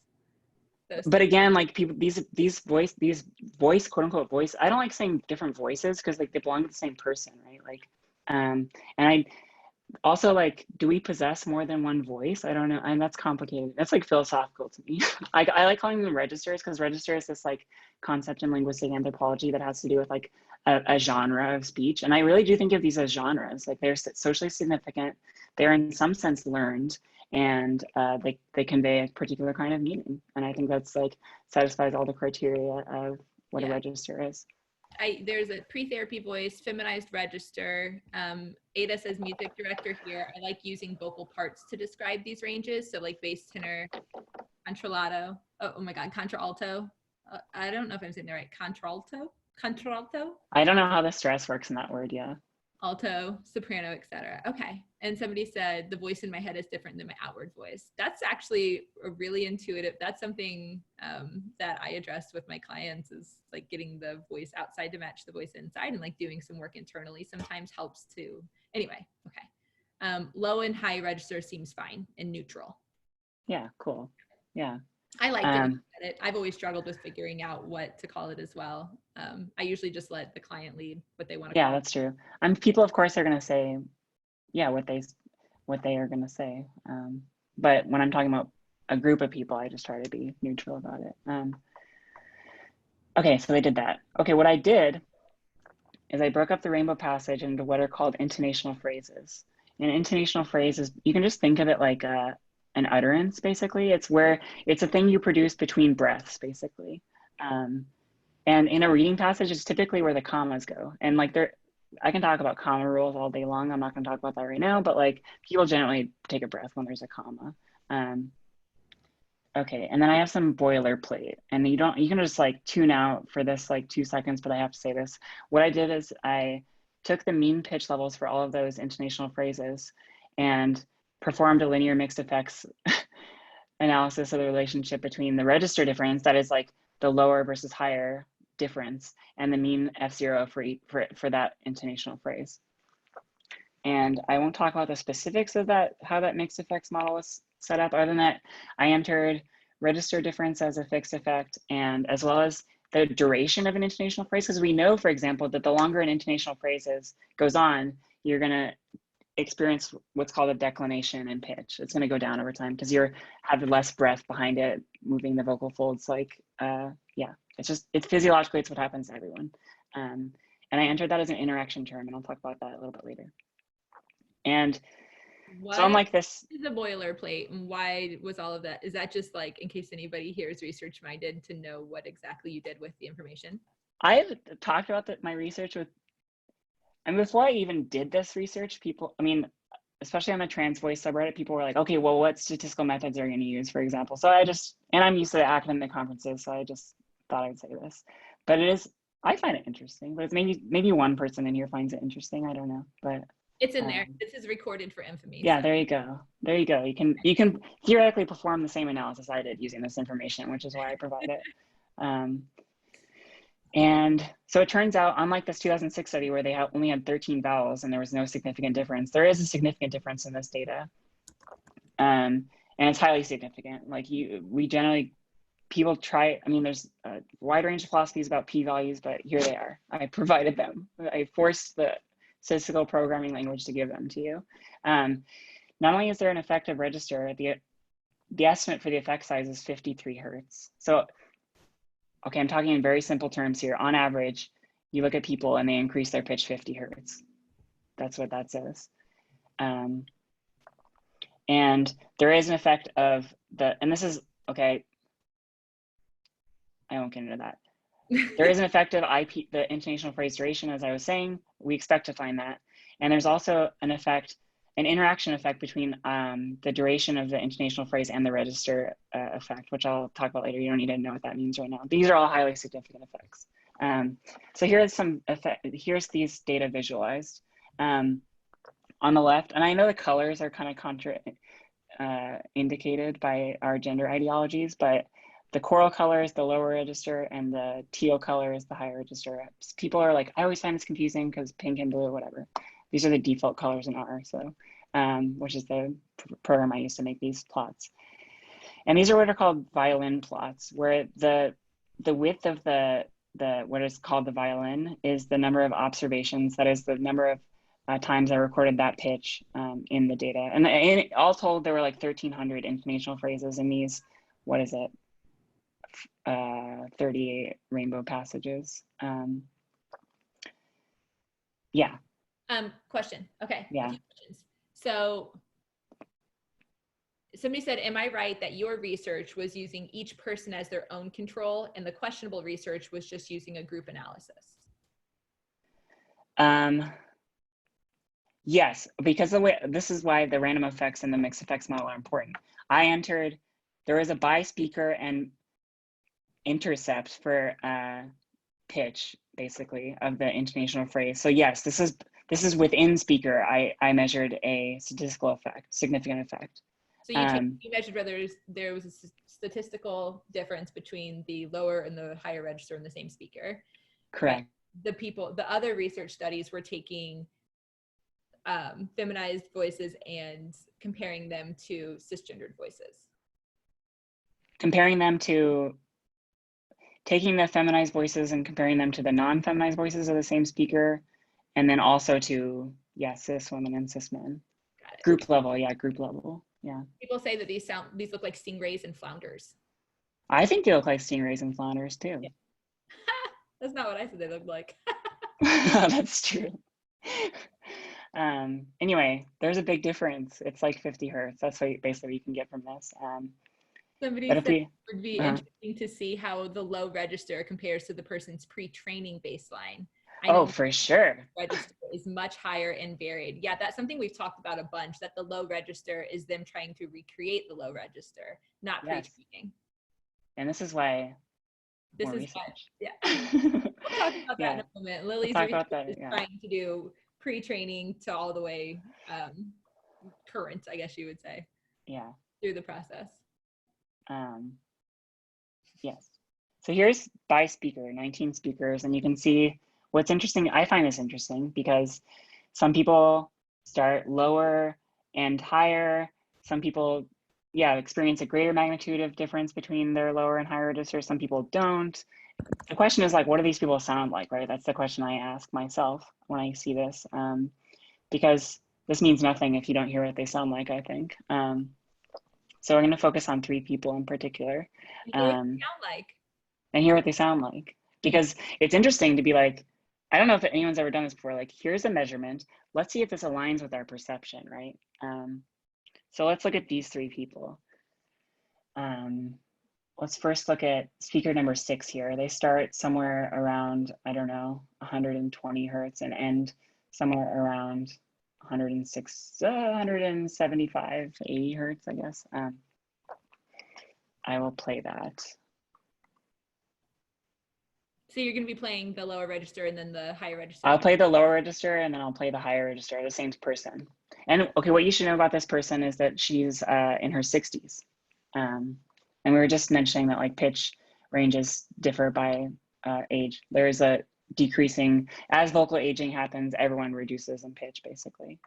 But again, like these voice, quote unquote voice, I don't like saying different voices because like they belong to the same person, right? Like, and I also like, do we possess more than one voice? I don't know, and that's complicated. That's like philosophical to me. I like calling them registers, because register is this like concept in linguistic anthropology that has to do with like a genre of speech. And I really do think of these as genres. Like, they're socially significant, they're in some sense learned, and they convey a particular kind of meaning. And I think that's like satisfies all the criteria of what a register is. There's a pre-therapy voice, feminized register. Ada says music director here. I like using vocal parts to describe these ranges. So like bass, tenor, contralto. Oh my God, contralto. I don't know if I'm saying that right. Contralto. I don't know how the stress works in that word. Yeah. Alto, soprano, etc. Okay. And somebody said the voice in my head is different than my outward voice. That's actually a really intuitive. That's something that I address with my clients, is like getting the voice outside to match the voice inside, and like doing some work internally sometimes helps too. Anyway, okay. Low and high register seems fine, and neutral. Yeah, cool. Yeah. I like it. I've always struggled with figuring out what to call it as well. I usually just let the client lead what they want to call it. Yeah, that's true. People, of course, are going to say, yeah, what they are going to say. But when I'm talking about a group of people, I just try to be neutral about it. Okay, so they did that. Okay, what I did is I broke up the Rainbow Passage into what are called intonational phrases. And intonational phrases, you can just think of it like an an utterance, basically. It's where it's a thing you produce between breaths, basically. And in a reading passage, it's typically where the commas go. And like I can talk about comma rules all day long. I'm not going to talk about that right now, but like people generally take a breath when there's a comma. Okay, and then I have some boilerplate, and you can just like tune out for this like 2 seconds, but I have to say this. What I did is I took the mean pitch levels for all of those intonational phrases and performed a linear mixed effects analysis of the relationship between the register difference, that is like the lower versus higher difference, and the mean F0 for that intonational phrase. And I won't talk about the specifics of that, how that mixed effects model is set up. Other than that, I entered register difference as a fixed effect, and as well as the duration of an intonational phrase, because we know, for example, that the longer an intonational phrase goes on, you're going to experience what's called a declination in pitch. It's going to go down over time because you have less breath behind it, moving the vocal folds. Like, yeah, it's physiologically, it's what happens to everyone. And I entered that as an interaction term, and I'll talk about that a little bit later. And so I'm like this. What is a boilerplate, and why was all of that? Is that just like in case anybody here is research minded to know what exactly you did with the information? I've talked about my research with, and before I even did this research, people, I mean, especially on the trans voice subreddit, people were like, okay, well, what statistical methods are you going to use, for example? So and I'm used to academic conferences, so I just thought I'd say this. But I find it interesting, but it's maybe one person in here finds it interesting. I don't know, but it's in there. This is recorded for infamy. Yeah, so. there you go. There you go. You can theoretically perform the same analysis I did using this information, which is why I provide it. And so it turns out, unlike this 2006 study where they only had 13 vowels and there was no significant difference, there is a significant difference in this data. And it's highly significant. Like people try, I mean, there's a wide range of philosophies about p-values, but here they are. I provided them. I forced the statistical programming language to give them to you. Not only is there an effective register, the estimate for the effect size is 53 hertz. So, okay, I'm talking in very simple terms here. On average, you look at people and they increase their pitch 50 hertz. That's what that says. And there is an effect of and this is, okay, I won't get into that. There is an effect of the intonational phrase duration, as I was saying. We expect to find that. And there's also an interaction effect between the duration of the intonational phrase and the register effect, which I'll talk about later. You don't need to know what that means right now. These are all highly significant effects. So here's these data visualized. On the left, and I know the colors are kind of indicated by our gender ideologies, but the coral color is the lower register and the teal color is the higher register. People are like, I always find this confusing because pink and blue, whatever. These are the default colors in R, so which is the program I use to make these plots. And these are what are called violin plots, where the width of the what is called the violin is the number of observations, that is the number of times I recorded that pitch in the data. And all told, there were like 1,300 intonational phrases in these, 38 rainbow passages. Yeah. Question. Okay. Yeah. A few questions. So somebody said, am I right that your research was using each person as their own control and the questionable research was just using a group analysis? Yes, because this is why the random effects and the mixed effects model are important. There is a by speaker and intercept for pitch, basically, of the intonational phrase. So yes, this is within speaker. I measured a statistical effect, significant effect. So you measured whether there was a statistical difference between the lower and the higher register in the same speaker. Correct. But the other research studies were taking feminized voices and comparing them to cisgendered voices. Taking the feminized voices and comparing them to the non-feminized voices of the same speaker, and then also to, cis women and cis men. Group level, yeah. People say that these look like stingrays and flounders. I think they look like stingrays and flounders too. Yeah. That's not what I said they looked like. That's true. Anyway, there's a big difference. It's like 50 hertz. That's what basically you can get from this. Somebody But said if we, it would be interesting to see how the low register compares to the person's pre-training baseline. I know oh, for sure. register is much higher and varied. Yeah, that's something we've talked about a bunch, that the low register is them trying to recreate the low register, not Yes. pre-training. And this is why This more is research. why, yeah. We'll talk about that in a moment. Lily's talk research about that, is yeah. trying to do pre-training to all the way current, I guess you would say. Yeah. Through the process. Yes. So here's by speaker, 19 speakers, and you can see what's interesting. I find this interesting because some people start lower and higher. Some people, yeah, experience a greater magnitude of difference between their lower and higher registers. Some people don't. The question is like, what do these people sound like, right? That's the question I ask myself when I see this, because this means nothing if you don't hear what they sound like, I think. So we're going to focus on 3 people in particular. Hear what they sound like. And hear what they sound like. Because it's interesting to be like, I don't know if anyone's ever done this before, like, here's a measurement. Let's see if this aligns with our perception, right? So let's look at these 3 people. Let's first look at speaker number 6 here. They start somewhere around, I don't know, 120 hertz and end somewhere around 175, 80 hertz, I guess. I will play that. So you're going to be playing the lower register and then the higher register? I'll play the lower register and then I'll play the higher register, the same person. And okay, what you should know about this person is that she's in her 60s. And we were just mentioning that like pitch ranges differ by age. There's a decreasing, as vocal aging happens, everyone reduces in pitch basically.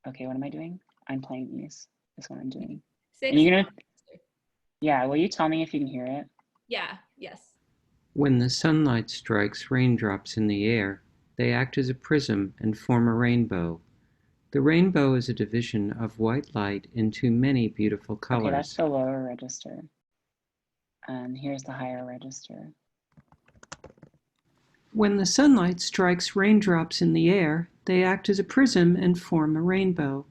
Okay, what am I doing? I'm playing these, is what I'm doing. 6. And you're gonna, yeah, will you tell me if you can hear it? Yeah, yes. When the sunlight strikes raindrops in the air, they act as a prism and form a rainbow. The rainbow is a division of white light into many beautiful colors. Okay, that's the lower register. Here's the higher register. When the sunlight strikes raindrops in the air, they act as a prism and form a rainbow.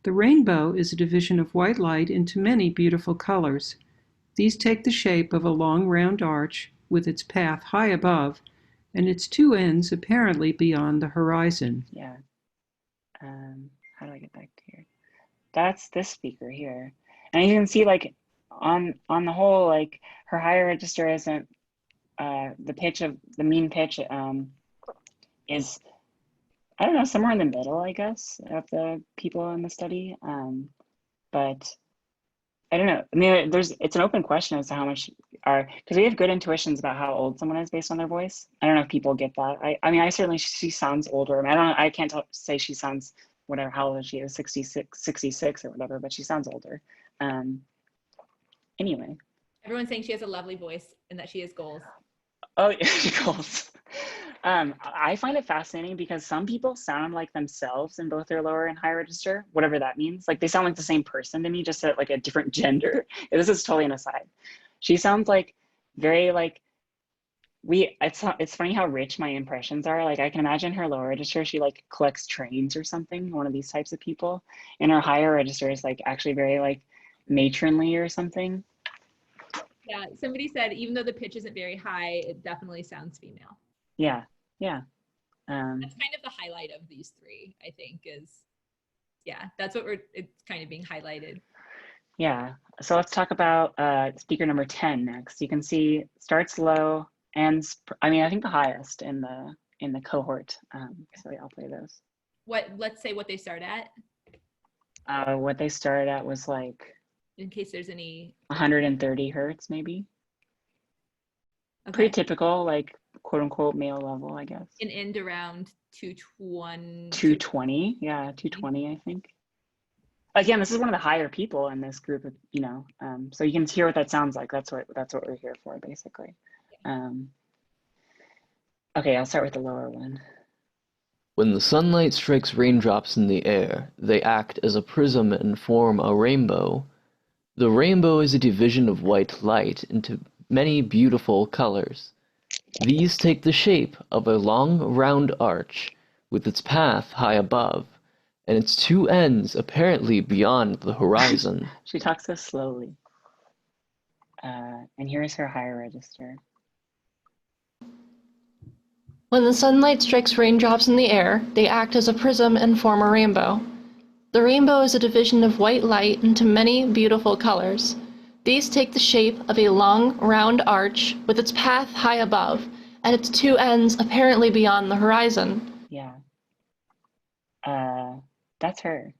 The rainbow is a division of white light into many beautiful colors. These take the shape of a long round arch with its path high above and its 2 ends apparently beyond the horizon. Yeah. How do I get back to here? That's this speaker here. And you can see like on the whole, like her higher register isn't, the pitch of the mean pitch is, I don't know, somewhere in the middle, I guess, of the people in the study. But I don't know. I mean, it's an open question as to how much because we have good intuitions about how old someone is based on their voice. I don't know if people get that. I mean, she sounds older. I mean, I can't say she sounds whatever, how old she is, 66 or whatever, but she sounds older. Anyway. Everyone's saying she has a lovely voice and that she has goals. Oh, yeah, goals. I find it fascinating because some people sound like themselves in both their lower and higher register, whatever that means. Like they sound like the same person to me, just at like a different gender. This is totally an aside. She sounds like very like, it's funny how rich my impressions are. Like I can imagine her lower register, she like collects trains or something, one of these types of people. And her higher register is like actually very like matronly or something. Yeah, somebody said even though the pitch isn't very high, it definitely sounds female. Yeah, yeah. That's kind of the highlight of these 3, I think, is, yeah, that's what it's kind of being highlighted. Yeah, so let's talk about speaker number 10 next. You can see starts low, ends, I mean, I think the highest in the cohort. So yeah, I'll play those. Let's say what they start at. What they started at was like, in case there's any 130 hertz maybe. Okay. Pretty typical, like quote unquote male level, I guess. And end around 220. 220, yeah, 220 I think. Again, this is one of the higher people in this group of, you know, so you can hear what that sounds like. That's what we're here for basically. Okay, I'll start with the lower one. When the sunlight strikes raindrops in the air, they act as a prism and form a rainbow. The rainbow is a division of white light into many beautiful colors. These take the shape of a long round arch with its path high above, and its two ends apparently beyond the horizon. She talks so slowly. And here's her higher register. When the sunlight strikes raindrops in the air, they act as a prism and form a rainbow. The rainbow is a division of white light into many beautiful colors. These take the shape of a long, round arch with its path high above, and its two ends apparently beyond the horizon. Yeah. That's her.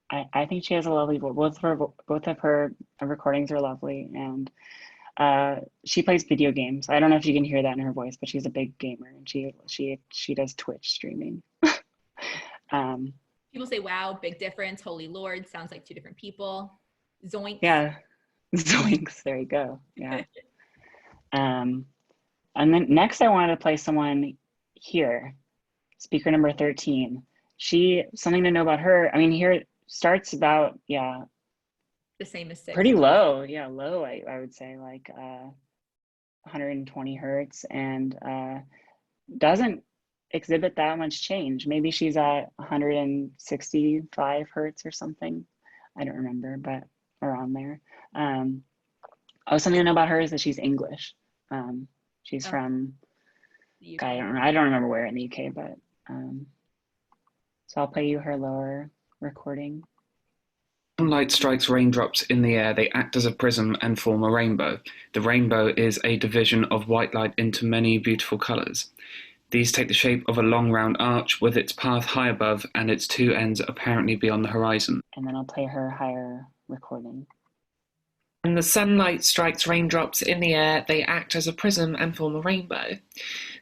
I think she has a lovely voice. Both of her recordings are lovely, and she plays video games. I don't know if you can hear that in her voice, but she's a big gamer, and she does Twitch streaming. People say, wow, big difference. Holy Lord, sounds like two different people. Zoinks. Yeah, zoinks. There you go. Yeah. And then next, I wanted to play someone here, speaker number 13. Something to know about her. I mean, here it starts about, yeah, The same as 6. pretty low. Yeah, low, I would say, like 120 hertz, and doesn't exhibit that much change. Maybe she's at 165 hertz or something. I don't remember, but around there. Something to know about her is that she's English. She's from, The UK. I don't remember where in the UK, but so I'll play you her lower recording. Sunlight strikes raindrops in the air. They act as a prism and form a rainbow. The rainbow is a division of white light into many beautiful colors. These take the shape of a long round arch with its path high above and its two ends apparently beyond the horizon. And then I'll play her higher recording. When the sunlight strikes raindrops in the air, they act as a prism and form a rainbow.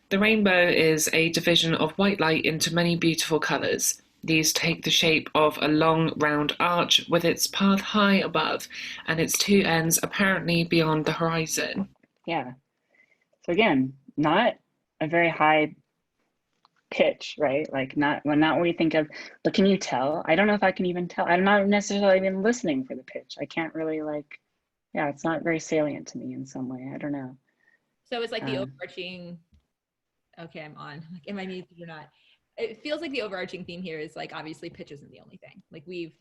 The rainbow is a division of white light into many beautiful colors. These take the shape of a long, round arch with its path high above and its two ends apparently beyond the horizon. Yeah. So again, not a very high pitch, right? Like not what we think of, but can you tell? I don't know if I can even tell. I'm not necessarily even listening for the pitch. I can't really yeah, it's not very salient to me in some way. I don't know. So it's like the overarching, okay, I'm on. Like, am I muted or not? It feels like the overarching theme here is like, obviously pitch isn't the only thing. Like we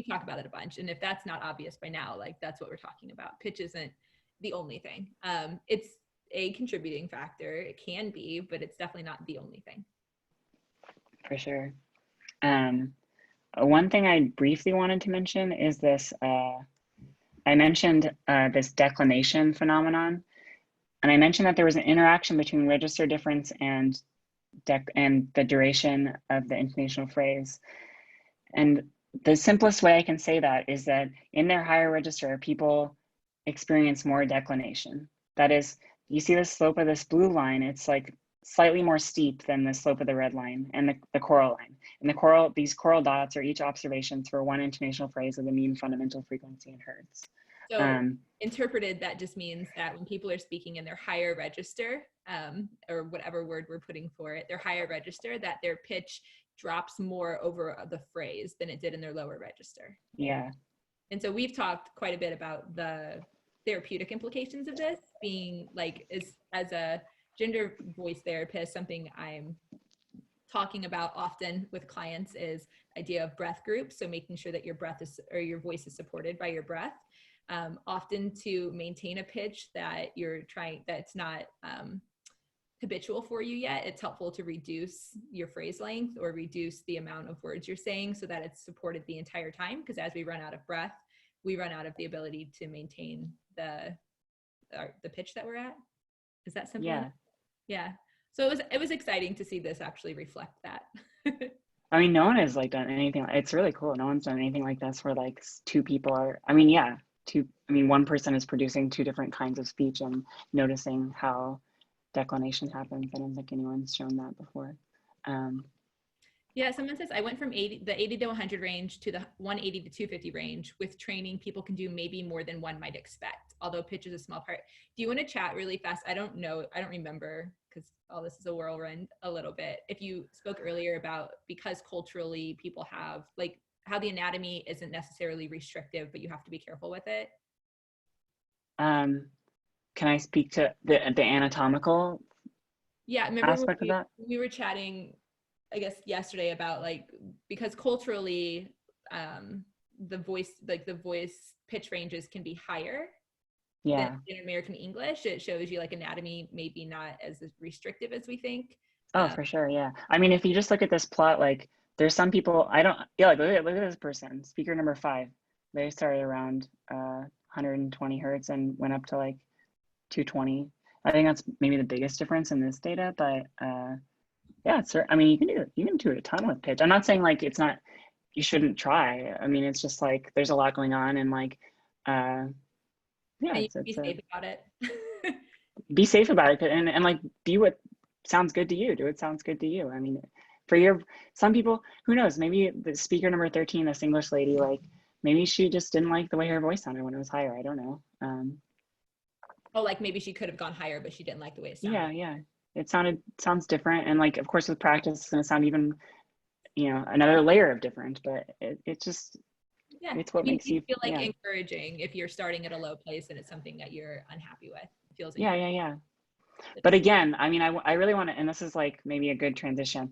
talk about it a bunch. And if that's not obvious by now, like that's what we're talking about. Pitch isn't the only thing. It's a contributing factor. It can be, but it's definitely not the only thing. For sure. One thing I briefly wanted to mention is this, I mentioned this declination phenomenon. And I mentioned that there was an interaction between register difference and the duration of the intonational phrase. And the simplest way I can say that is that in their higher register, people experience more declination. That is, you see the slope of this blue line, it's like slightly more steep than the slope of the red line and the choral line. And these choral dots are each observations for one intonational phrase of the mean fundamental frequency in hertz. So interpreted, that just means that when people are speaking in their higher register, or whatever word we're putting for it, their higher register, that their pitch drops more over the phrase than it did in their lower register. Yeah. And so we've talked quite a bit about the therapeutic implications of this being like, as a gender voice therapist, something I'm talking about often with clients is idea of breath groups. So making sure that your breath is, or your voice is supported by your breath. Often to maintain a pitch that that's not habitual for you yet, it's helpful to reduce your phrase length or reduce the amount of words you're saying so that it's supported the entire time. Because as we run out of breath, we run out of the ability to maintain the pitch that we're at. Is that simple? Yeah. Yeah. So it was exciting to see this actually reflect that. I mean, no one has done anything. It's really cool. No one's done anything like this where two people are, one person is producing two different kinds of speech and noticing how declination happens. I don't think anyone's shown that before. Yeah, someone says I went from the 80 to 100 range to the 180 to 250 range. With training, people can do maybe more than one might expect, although pitch is a small part. Do you want to chat really fast? I don't know. I don't remember because all this is a whirlwind a little bit. If you spoke earlier about because culturally people have how the anatomy isn't necessarily restrictive, but you have to be careful with it. Can I speak to the anatomical remember aspect of that? we were chatting I guess yesterday about like, because culturally, the voice pitch ranges can be higher Yeah. than in American English. It shows you like anatomy maybe not as restrictive as we think. Oh, for sure. Yeah. I mean, if you just look at this plot, like there's some people yeah, like look at this person, speaker number 5. They started around 120 hertz and went up to like 220. I think that's maybe the biggest difference in this data, but yeah, I mean, you can do a ton with pitch. I'm not saying like it's not, you shouldn't try. I mean, it's just like there's a lot going on, and like yeah, and you be safe about it. Be safe about it, and like do what sounds good to you. Do what sounds good to you. I mean, for some people, who knows, maybe the speaker number 13, this English lady, like maybe she just didn't like the way her voice sounded when it was higher. I don't know. Oh, like maybe she could have gone higher, but she didn't like the way it sounded. Yeah. It sounds different, and like of course with practice it's going to sound even, you know, another layer of different, but it just, yeah, it's what makes you feel like encouraging if you're starting at a low place and it's something that you're unhappy with. It feels yeah. But again, I mean, I really want to, and this is like maybe a good transition.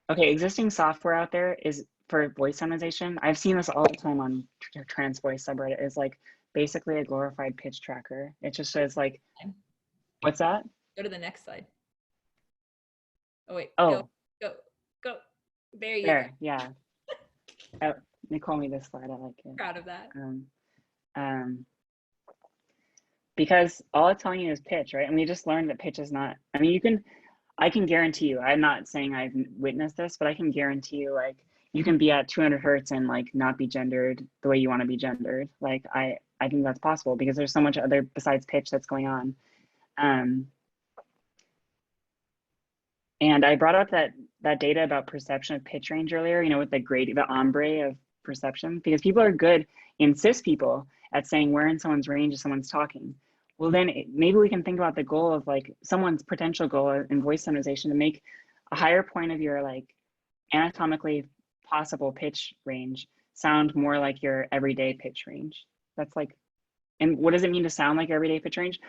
Existing software out there is for voice feminization. I've seen this all the time on Trans Voice subreddit, is like basically a glorified pitch tracker. It just says like, what's that? Go to the next slide. Oh wait, oh, go. There you go. Yeah. Oh, Nicole made this slide, I like it. Proud of that. Because all it's telling you is pitch, right? And we just learned that pitch is not, I mean, I can guarantee you, I'm not saying I've witnessed this, but I can guarantee you, like, you can be at 200 hertz and like not be gendered the way you want to be gendered. Like, I think that's possible because there's so much other besides pitch that's going on. And I brought up that data about perception of pitch range earlier, you know, with the ombre of perception, because people are good in cis people at saying where in someone's range is someone's talking. Well, then maybe we can think about the goal of like someone's potential goal in voice feminization to make a higher point of your like anatomically possible pitch range sound more like your everyday pitch range. That's like, and what does it mean to sound like your everyday pitch range?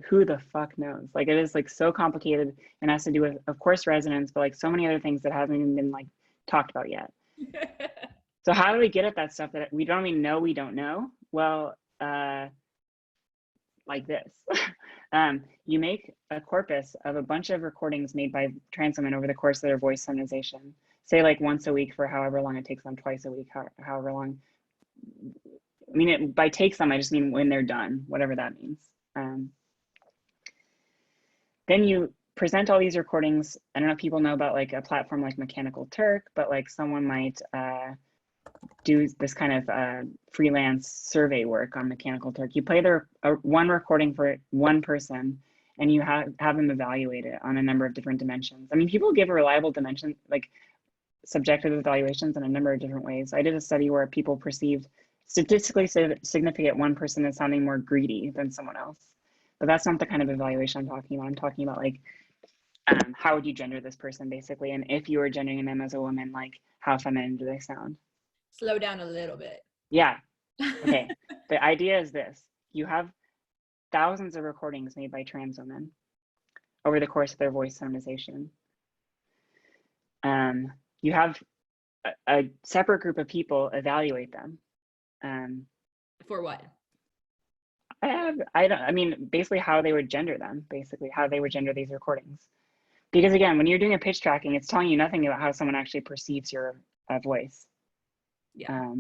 Who the fuck knows? Like, it is like so complicated and has to do with, of course, resonance, but like so many other things that haven't even been like talked about yet. So how do we get at that stuff that we don't even know we don't know? Well, like this. You make a corpus of a bunch of recordings made by trans women over the course of their voice feminization. Say like once a week for however long it takes them, twice a week, however long. I mean, by takes them, I just mean when they're done, whatever that means. Then you present all these recordings. I don't know if people know about like a platform like Mechanical Turk, but like someone might do this kind of freelance survey work on Mechanical Turk. You play their one recording for one person, and you have them evaluate it on a number of different dimensions. I mean, people give a reliable dimension, like subjective evaluations in a number of different ways. I did a study where people perceived statistically significant one person as sounding more greedy than someone else. But that's not the kind of evaluation I'm talking about. I'm talking about like, how would you gender this person basically? And if you were gendering them as a woman, like how feminine do they sound? Slow down a little bit. Yeah. Okay. The idea is this. You have thousands of recordings made by trans women over the course of their voice feminization. You have a separate group of people evaluate them. For what? I mean, basically how they would gender them, basically how they would gender these recordings. Because again, when you're doing a pitch tracking, it's telling you nothing about how someone actually perceives your voice. Yeah.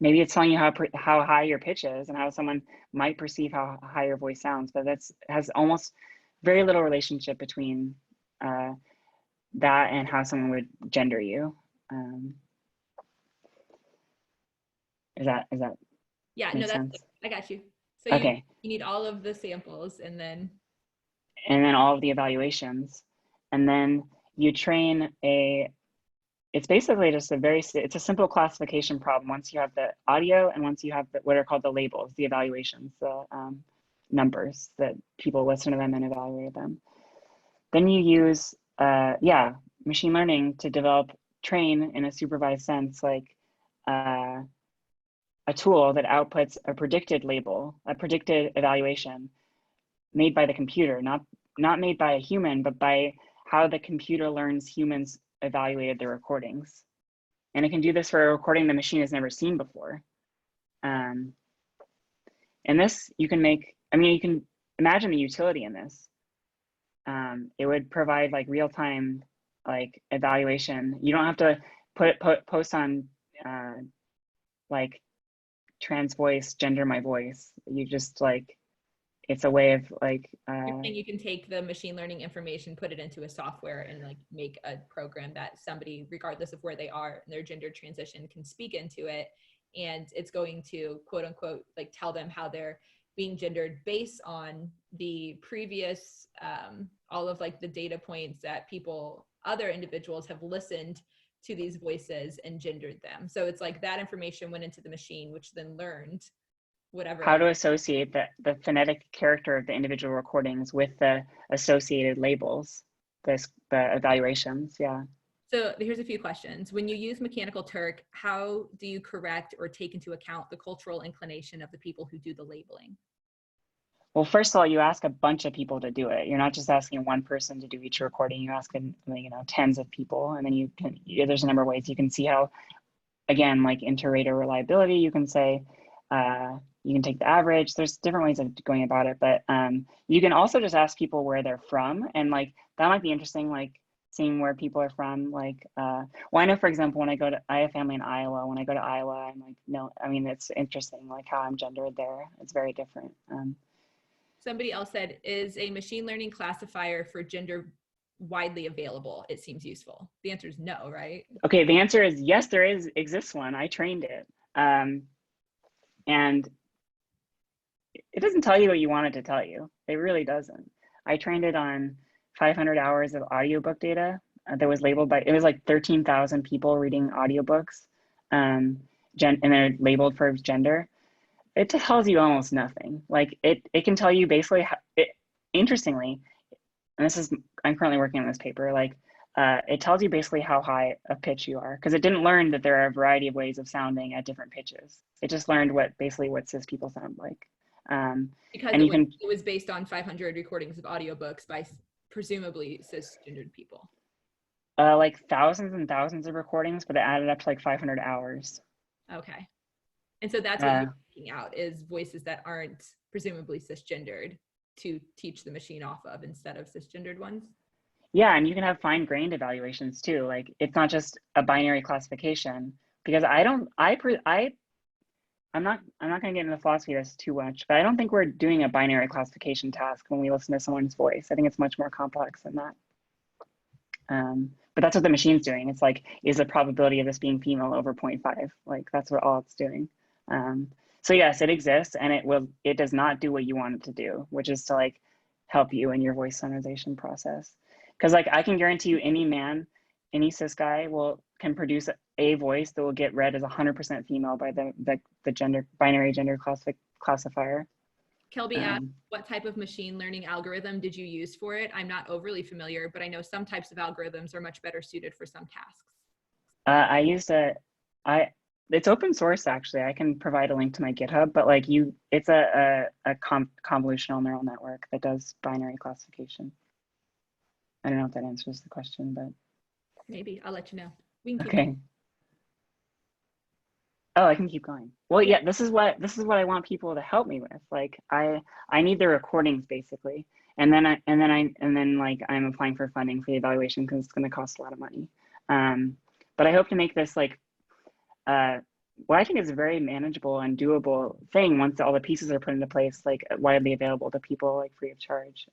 Maybe it's telling you how high your pitch is and how someone might perceive how high your voice sounds, but has almost very little relationship between that and how someone would gender you. Is that yeah, no, that's, I got you. So you need all of the samples and then all of the evaluations, and then you train it's basically just it's a simple classification problem once you have the audio and once you have what are called the labels, the evaluations, the numbers that people listen to them and evaluate them. Then you use machine learning to train in a supervised sense, like a tool that outputs a predicted label, a predicted evaluation made by the computer, not made by a human, but by how the computer learns humans evaluated their recordings. And it can do this for a recording the machine has never seen before. And this, you can make, I mean, you can imagine the utility in this. It would provide like real-time like evaluation. You don't have to post on like trans voice, gender my voice. You just like, it's a way of like you can take the machine learning information, put it into a software, and like make a program that somebody, regardless of where they are in their gender transition, can speak into it, and it's going to quote unquote like tell them how they're being gendered based on the previous all of like the data points that other individuals have listened to these voices and gendered them. So it's like that information went into the machine, which then learned whatever. How to associate the phonetic character of the individual recordings with the associated labels, the evaluations, yeah. So here's a few questions. When you use Mechanical Turk, how do you correct or take into account the cultural inclination of the people who do the labeling? Well, first of all, you ask a bunch of people to do it. You're not just asking one person to do each recording. You're asking, you know, tens of people, and then there's a number of ways you can see how, again, like inter-rater reliability. You can say, you can take the average. There's different ways of going about it, but you can also just ask people where they're from, and like that might be interesting, like seeing where people are from. Like, well, I know, for example, when I have family in Iowa. When I go to Iowa, I'm like, no, I mean, it's interesting, like how I'm gendered there. It's very different. Somebody else said, is a machine learning classifier for gender widely available? It seems useful. The answer is no, right? Okay, the answer is yes, there exists one. I trained it. And it doesn't tell you what you want it to tell you. It really doesn't. I trained it on 500 hours of audiobook data that was labeled by, it was like 13,000 people reading audiobooks, and they're labeled for gender. It tells you almost nothing. Like it can tell you basically how, interestingly, and I'm currently working on this paper, like it tells you basically how high a pitch you are, because it didn't learn that there are a variety of ways of sounding at different pitches. It just learned basically what cis people sound like. Because and it was based on 500 recordings of audiobooks by presumably cisgendered people. Like thousands and thousands of recordings, but it added up to like 500 hours. Okay. And so that's what you're picking out, is voices that aren't presumably cisgendered to teach the machine off of instead of cisgendered ones? Yeah, and you can have fine-grained evaluations too. Like it's not just a binary classification, because I'm not going to get into the philosophy of this too much, but I don't think we're doing a binary classification task when we listen to someone's voice. I think it's much more complex than that. But that's what the machine's doing. It's like, is the probability of this being female over 0.5? Like that's all it's doing. So yes, it exists, and it does not do what you want it to do, which is to like help you in your voice sonorization process. Because like I can guarantee you, any man, any cis guy can produce a voice that will get read as 100% female by the binary gender classifier. Kelby asked, what type of machine learning algorithm did you use for it? I'm not overly familiar, but I know some types of algorithms are much better suited for some tasks. I used it's open source actually. I can provide a link to my GitHub, but like it's a convolutional neural network that does binary classification. I don't know if that answers the question, but maybe I'll let you know. We can keep okay. going. Oh, I can keep going. Well, yeah, this is what I want people to help me with. Like I need the recordings basically, and then I'm applying for funding for the evaluation because it's going to cost a lot of money. But I hope to make this like what I think is a very manageable and doable thing once all the pieces are put into place, like widely available to people, like free of charge.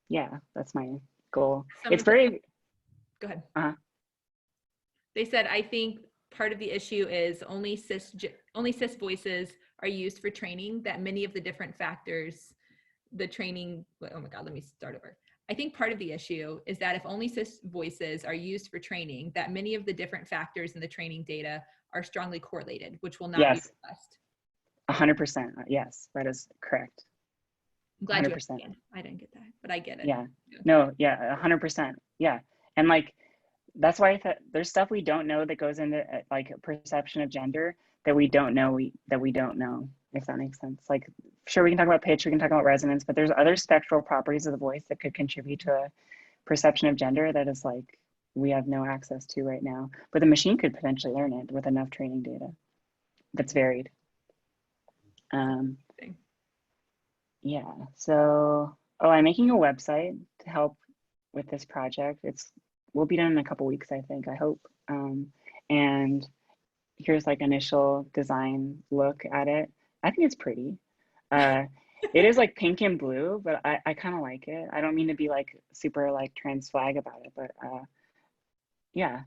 Yeah, that's my goal. It's very. Go ahead. They said, I think part of the issue is only cis voices are used for training, that many of the different factors, the training, oh my God, let me start over. I think part of the issue is that if only cis voices are used for training, that many of the different factors in the training data are strongly correlated, which will not be discussed. 100%. Yes, that is correct. I'm glad 100%. You understand. I didn't get that, but I get it. Yeah. No, yeah, 100%. Yeah. And like, that's why I thought there's stuff we don't know that goes into like perception of gender that we don't know, if that makes sense. Like, sure, we can talk about pitch, we can talk about resonance, but there's other spectral properties of the voice that could contribute to a perception of gender that is like, we have no access to right now, but the machine could potentially learn it with enough training data that's varied. Yeah, so, oh, I'm making a website to help with this project. We'll be done in a couple weeks, I think, I hope. And here's like initial design look at it. I think it's pretty. It is like pink and blue, but I kind of like it. I don't mean to be like super like trans flag about it, but yeah.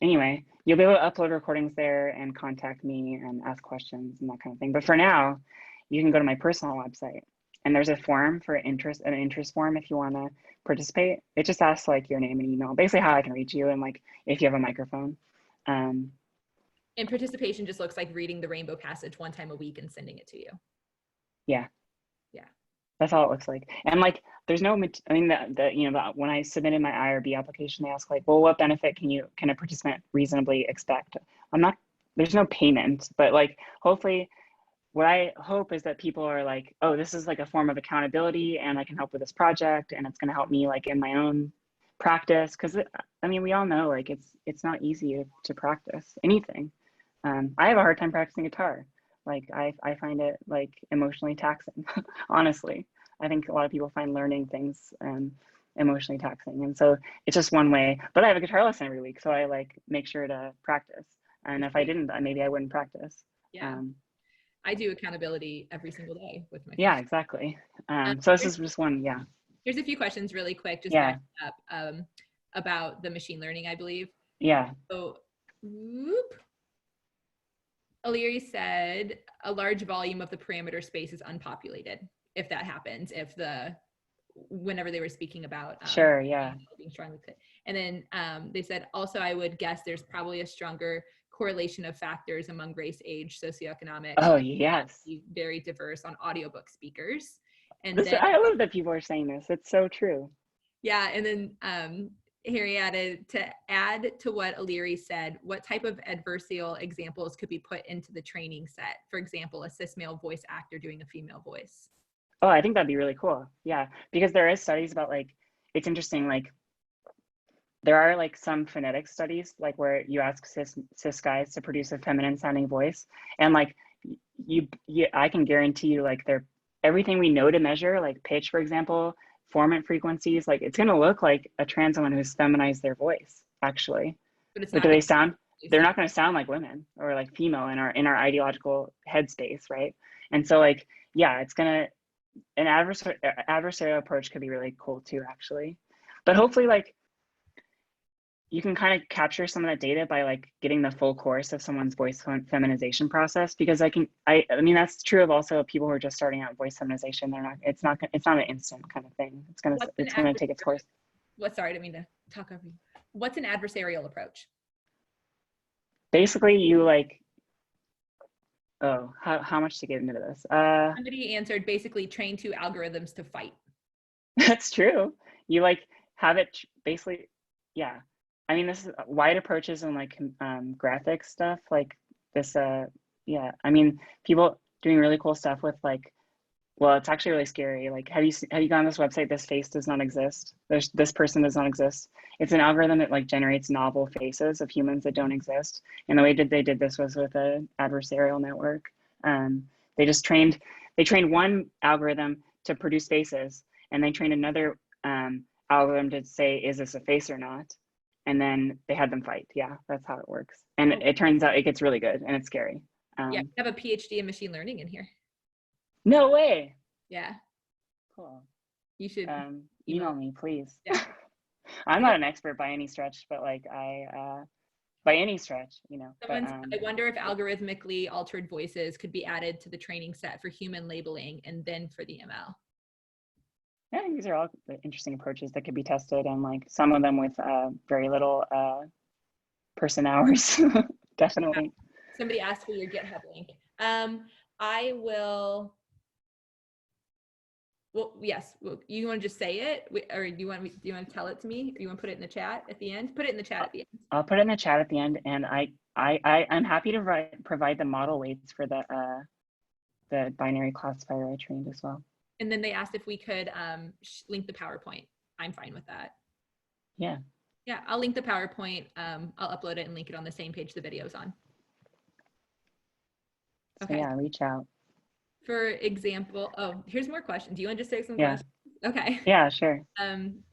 Anyway, you'll be able to upload recordings there and contact me and ask questions and that kind of thing. But for now, you can go to my personal website and there's a form for an interest form if you want to participate. It just asks like your name and email, basically how I can reach you and like if you have a microphone. And participation just looks like reading the Rainbow Passage one time a week and sending it to you. Yeah. Yeah. That's all it looks like. And like, there's no, I mean, when I submitted my IRB application, they ask like, well, what benefit can a participant reasonably expect? There's no payment, but like, hopefully what I hope is that people are like, oh, this is like a form of accountability and I can help with this project and it's going to help me like in my own practice. Cause I mean, we all know like, it's not easy to practice anything. I have a hard time practicing guitar. Like I find it like emotionally taxing, honestly. I think a lot of people find learning things emotionally taxing. And so it's just one way, but I have a guitar lesson every week. So I like make sure to practice. And if I didn't, maybe I wouldn't practice. Yeah. I do accountability every single day with my Yeah, exactly. So this is just one, yeah. Here's a few questions really quick, just yeah. up about the machine learning, I believe. Yeah. So, whoop. O'Leary said a large volume of the parameter space is unpopulated. If that happens, whenever they were speaking about sure, yeah, being strongly, and then they said also I would guess there's probably a stronger correlation of factors among race, age, socioeconomic. Oh yes, very diverse on audiobook speakers. And I love that people are saying this. It's so true. Yeah, and then Harry added, to add to what O'Leary said, what type of adversarial examples could be put into the training set? For example, a cis male voice actor doing a female voice. Oh, I think that'd be really cool. Yeah, because there is studies about like, it's interesting, like there are like some phonetic studies like where you ask cis guys to produce a feminine sounding voice. And like I can guarantee you like everything we know to measure, like pitch, for example, formant frequencies, like it's going to look like a trans woman who's feminized their voice actually. But it's not, do they sound, they're not going to sound like women or like female in our ideological headspace, right? And so like, yeah, it's going to, an adversarial approach could be really cool too, actually. But hopefully like you can kind of capture some of that data by like getting the full course of someone's voice feminization process, because I mean that's true of also people who are just starting out voice feminization. It's not an instant kind of thing. It's gonna take its course. Sorry, I didn't mean to talk over you. What's an adversarial approach? Basically, you like, oh, how much to get into this? Somebody answered basically train two algorithms to fight. That's true. You like have it basically, yeah. I mean, this is wide approaches and like graphic stuff like this. Yeah, I mean, people doing really cool stuff with like, well, it's actually really scary. Like, have you gone on this website? This face does not exist. This person does not exist. It's an algorithm that like generates novel faces of humans that don't exist. And the way they did this was with an adversarial network. They trained one algorithm to produce faces, and they trained another algorithm to say, is this a face or not? And then they had them fight. Yeah, that's how it works. And it turns out it gets really good and it's scary. Yeah, you have a PhD in machine learning in here. No way. Yeah. Cool. You should email me, please. Yeah. I'm not an expert by any stretch, but like by any stretch, you know. I wonder if algorithmically altered voices could be added to the training set for human labeling and then for the ML. Yeah, these are all interesting approaches that could be tested, and like some of them with very little person hours, definitely. Somebody asked for your GitHub link. I will. Well, yes. Well, you want to just say it, or do you want to tell it to me, or you want to put it in the chat at the end? Put it in the chat at the end. I'll put it in the chat at the end, and I'm happy to provide the model weights for the the binary classifier I trained as well. And then they asked if we could link the PowerPoint. I'm fine with that. Yeah. Yeah, I'll link the PowerPoint. I'll upload it and link it on the same page the video's on. So Okay. yeah, reach out. For example, oh, here's more questions. Do you want to just take some Yeah. questions? Okay. Yeah, sure.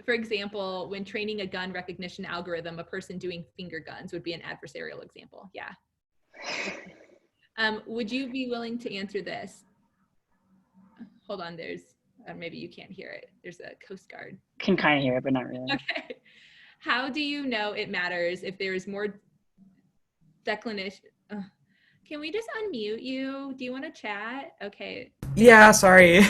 For example, when training a gun recognition algorithm, a person doing finger guns would be an adversarial example. Yeah. Would you be willing to answer this? Hold on, there's, maybe you can't hear it. There's a Coast Guard. Can kind of hear it, but not really. Okay. How do you know it matters if there is more declination? Can we just unmute you? Do you want to chat? Okay. Yeah, sorry.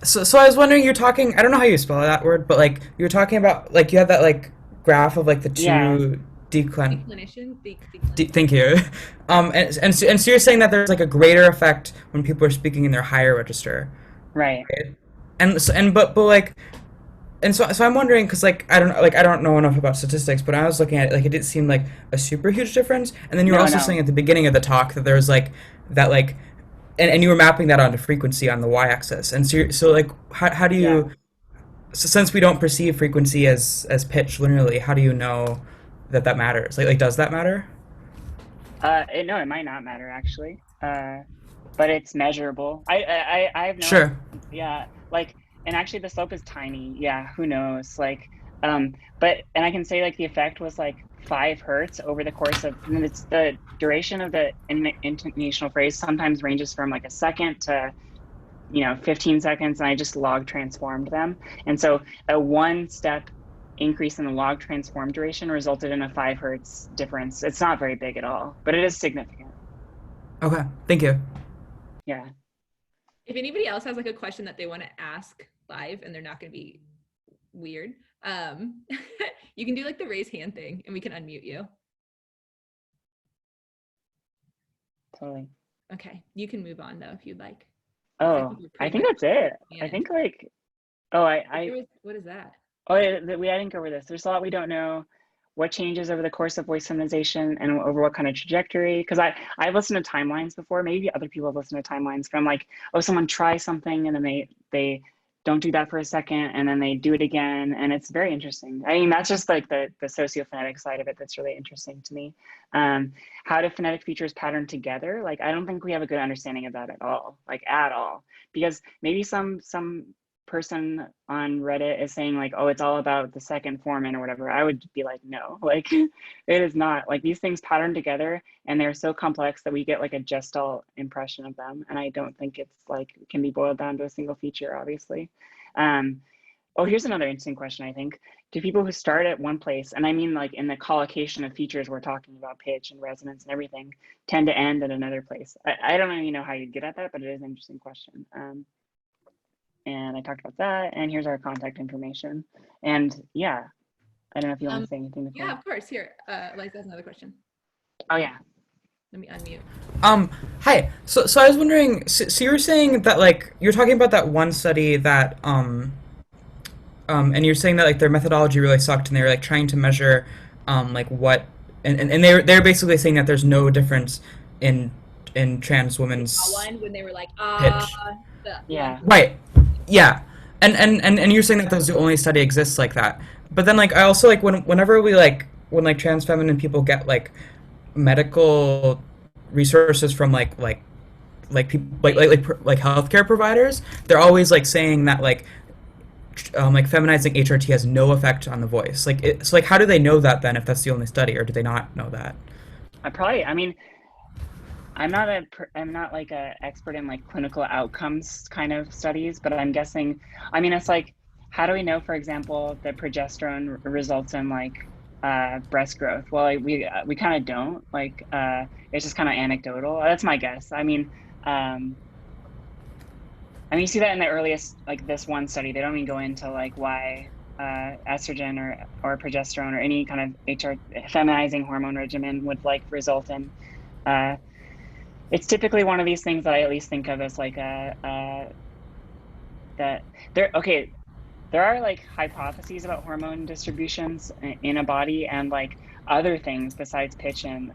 So I was wondering, you're talking, I don't know how you spell that word, but like you were talking about, like you had that like graph of like the two declination. Thank you. And so you're saying that there's like a greater effect when people are speaking in their higher register. Right. So I'm wondering, because like I don't know enough about statistics, but I was looking at it, like it did seem like a super huge difference. And then you were also saying at the beginning of the talk that there was like that like, and you were mapping that onto frequency on the y-axis. And so like how do you, so since we don't perceive frequency as pitch linearly, how do you know that matters? Like does that matter? No, it might not matter actually, but it's measurable. I have no. Sure. Yeah, like. And actually the slope is tiny. Yeah, who knows? Like, and I can say like the effect was like 5 hertz over the course of, and it's the duration of the intonational phrase sometimes ranges from like a second to, 15 seconds. And I just log transformed them. And so a 1-step increase in the log transform duration resulted in a 5 hertz difference. It's not very big at all, but it is significant. Okay, thank you. Yeah. If anybody else has like a question that they want to ask live and they're not going to be weird, you can do like the raise hand thing and we can unmute you. Totally. Okay, you can move on though if you'd like. Oh, I think that's it. I think like, what is that? Oh, I didn't go over this. There's a lot we don't know. What changes over the course of voice feminization and over what kind of trajectory? Because I've listened to timelines before. Maybe other people have listened to timelines from like, oh, someone tries something and then they don't do that for a second and then they do it again, and it's very interesting. I mean, that's just like the sociophonetic side of it that's really interesting to me. How do phonetic features pattern together? Like, I don't think we have a good understanding of that at all, because maybe some person on Reddit is saying like, oh, it's all about the second foreman or whatever. I would be like, no, like it is not. Like these things pattern together and they're so complex that we get like a gestalt impression of them. And I don't think it's like, it can be boiled down to a single feature, obviously. Oh, here's another interesting question, I think. Do people who start at one place, and I mean like in the collocation of features we're talking about, pitch and resonance and everything, tend to end at another place? I don't really know how you'd get at that, but it is an interesting question. And I talked about that, and here's our contact information. And yeah, I don't know if you want to say anything. Yeah, of course. Here, Liza has another question. Oh yeah. Let me unmute. Hi. So I was wondering. So you were saying that like you're talking about that one study that and you're saying that like their methodology really sucked, and they were like trying to measure like what, and they're basically saying that there's no difference in trans women's one when they were like pitch. Yeah. Right. Yeah, and you're saying that that's the only study exists like that. But then like I also like whenever we like when like trans feminine people get like medical resources from like people like healthcare providers, they're always like saying that like feminizing HRT has no effect on the voice. Like it's like, how do they know that then if that's the only study, or do they not know that? I mean, I'm not like a expert in like clinical outcomes kind of studies, but I'm guessing, I mean, it's like, how do we know, for example, that progesterone results in like breast growth? Well, we kind of don't, like, it's just kind of anecdotal. That's my guess. I mean, you see that in the earliest, like this one study, they don't even go into like why estrogen or progesterone or any kind of feminizing hormone regimen would like result in, it's typically one of these things that I at least think of as like that there are like hypotheses about hormone distributions in a body and like other things besides pitch and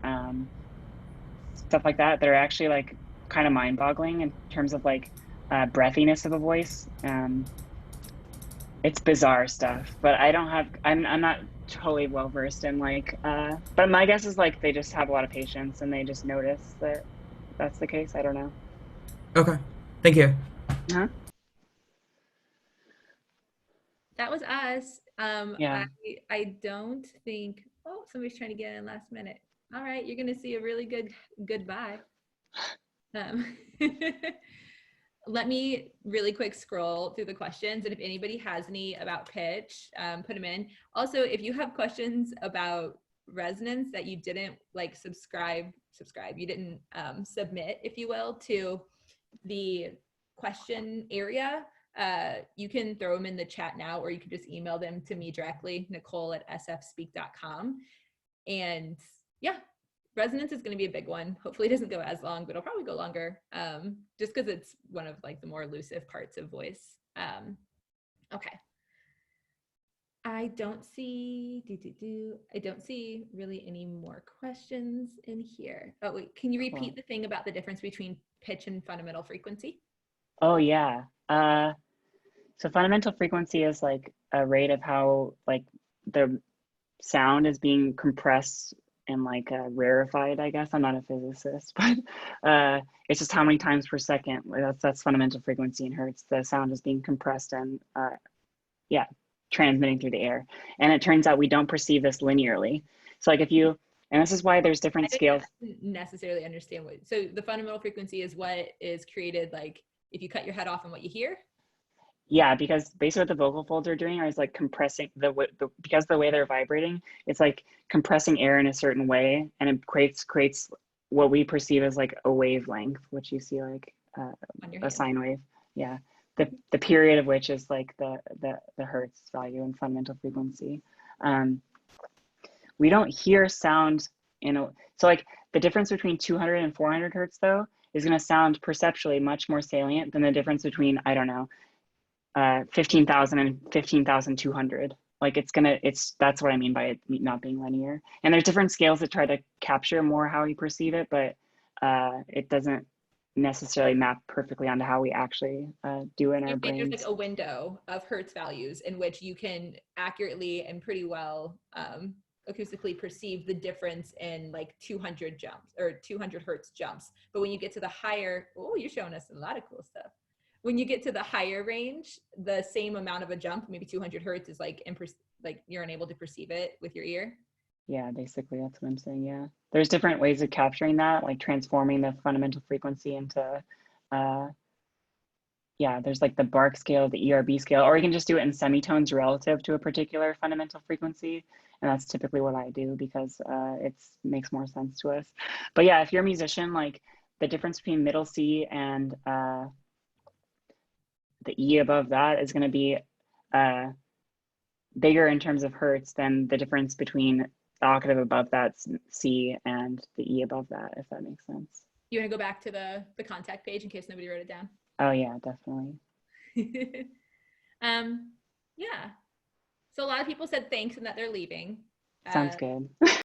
stuff like that that are actually like kind of mind-boggling in terms of like breathiness of a voice. It's bizarre stuff, but I'm not totally well versed in like but my guess is like they just have a lot of patience and they just notice that that's the case. I don't know. Okay. Thank you. Huh? That was us. Yeah. I don't think, oh, somebody's trying to get in last minute. All right, you're gonna see a really good goodbye. Let me really quick scroll through the questions, and if anybody has any about pitch, put them in. Also, if you have questions about resonance that you didn't like you didn't submit, if you will, to the question area, you can throw them in the chat now, or you can just email them to me directly, Nicole@sfspeak.com. And yeah, resonance is going to be a big one. Hopefully it doesn't go as long, but it'll probably go longer, just because it's one of like the more elusive parts of voice. Okay. I don't see I don't see really any more questions in here. Oh wait, can you repeat the thing about the difference between pitch and fundamental frequency? Oh yeah. So fundamental frequency is like a rate of how like the sound is being compressed and like rarefied, I guess. I'm not a physicist, but it's just how many times per second. That's fundamental frequency in hertz. The sound is being compressed and yeah, transmitting through the air. And it turns out we don't perceive this linearly. So like if you, and this is why there's different scales. I didn't necessarily understand what, so the fundamental frequency is what is created, like if you cut your head off and what you hear? Yeah, because basically what the vocal folds are doing is like compressing because the way they're vibrating, it's like compressing air in a certain way, and it creates what we perceive as like a wavelength, which you see like a sine wave. Yeah, the period of which is like the hertz value in fundamental frequency. We don't hear sound so like the difference between 200 and 400 hertz though is going to sound perceptually much more salient than the difference between, I don't know, 15,000 and 15,200. Like that's what I mean by it not being linear. And there's different scales that try to capture more how we perceive it, but it doesn't necessarily map perfectly onto how we actually do it in our brains. There's like a window of hertz values in which you can accurately and pretty well acoustically perceive the difference in like 200 jumps or 200 hertz jumps. But when you get to the higher, oh, you're showing us a lot of cool stuff. When you get to the higher range, the same amount of a jump, maybe 200 hertz, is like you're unable to perceive it with your ear. Yeah, basically that's what I'm saying. Yeah, there's different ways of capturing that, like transforming the fundamental frequency into yeah, there's like the bark scale, the ERB scale, or you can just do it in semitones relative to a particular fundamental frequency. And that's typically what I do because it makes more sense to us. But yeah, if you're a musician, like the difference between middle C and the E above that is going to be bigger in terms of hertz than the difference between the octave above that C and the E above that, if that makes sense. You want to go back to the contact page in case nobody wrote it down? Oh yeah, definitely. Yeah. So a lot of people said thanks and that they're leaving. Sounds good.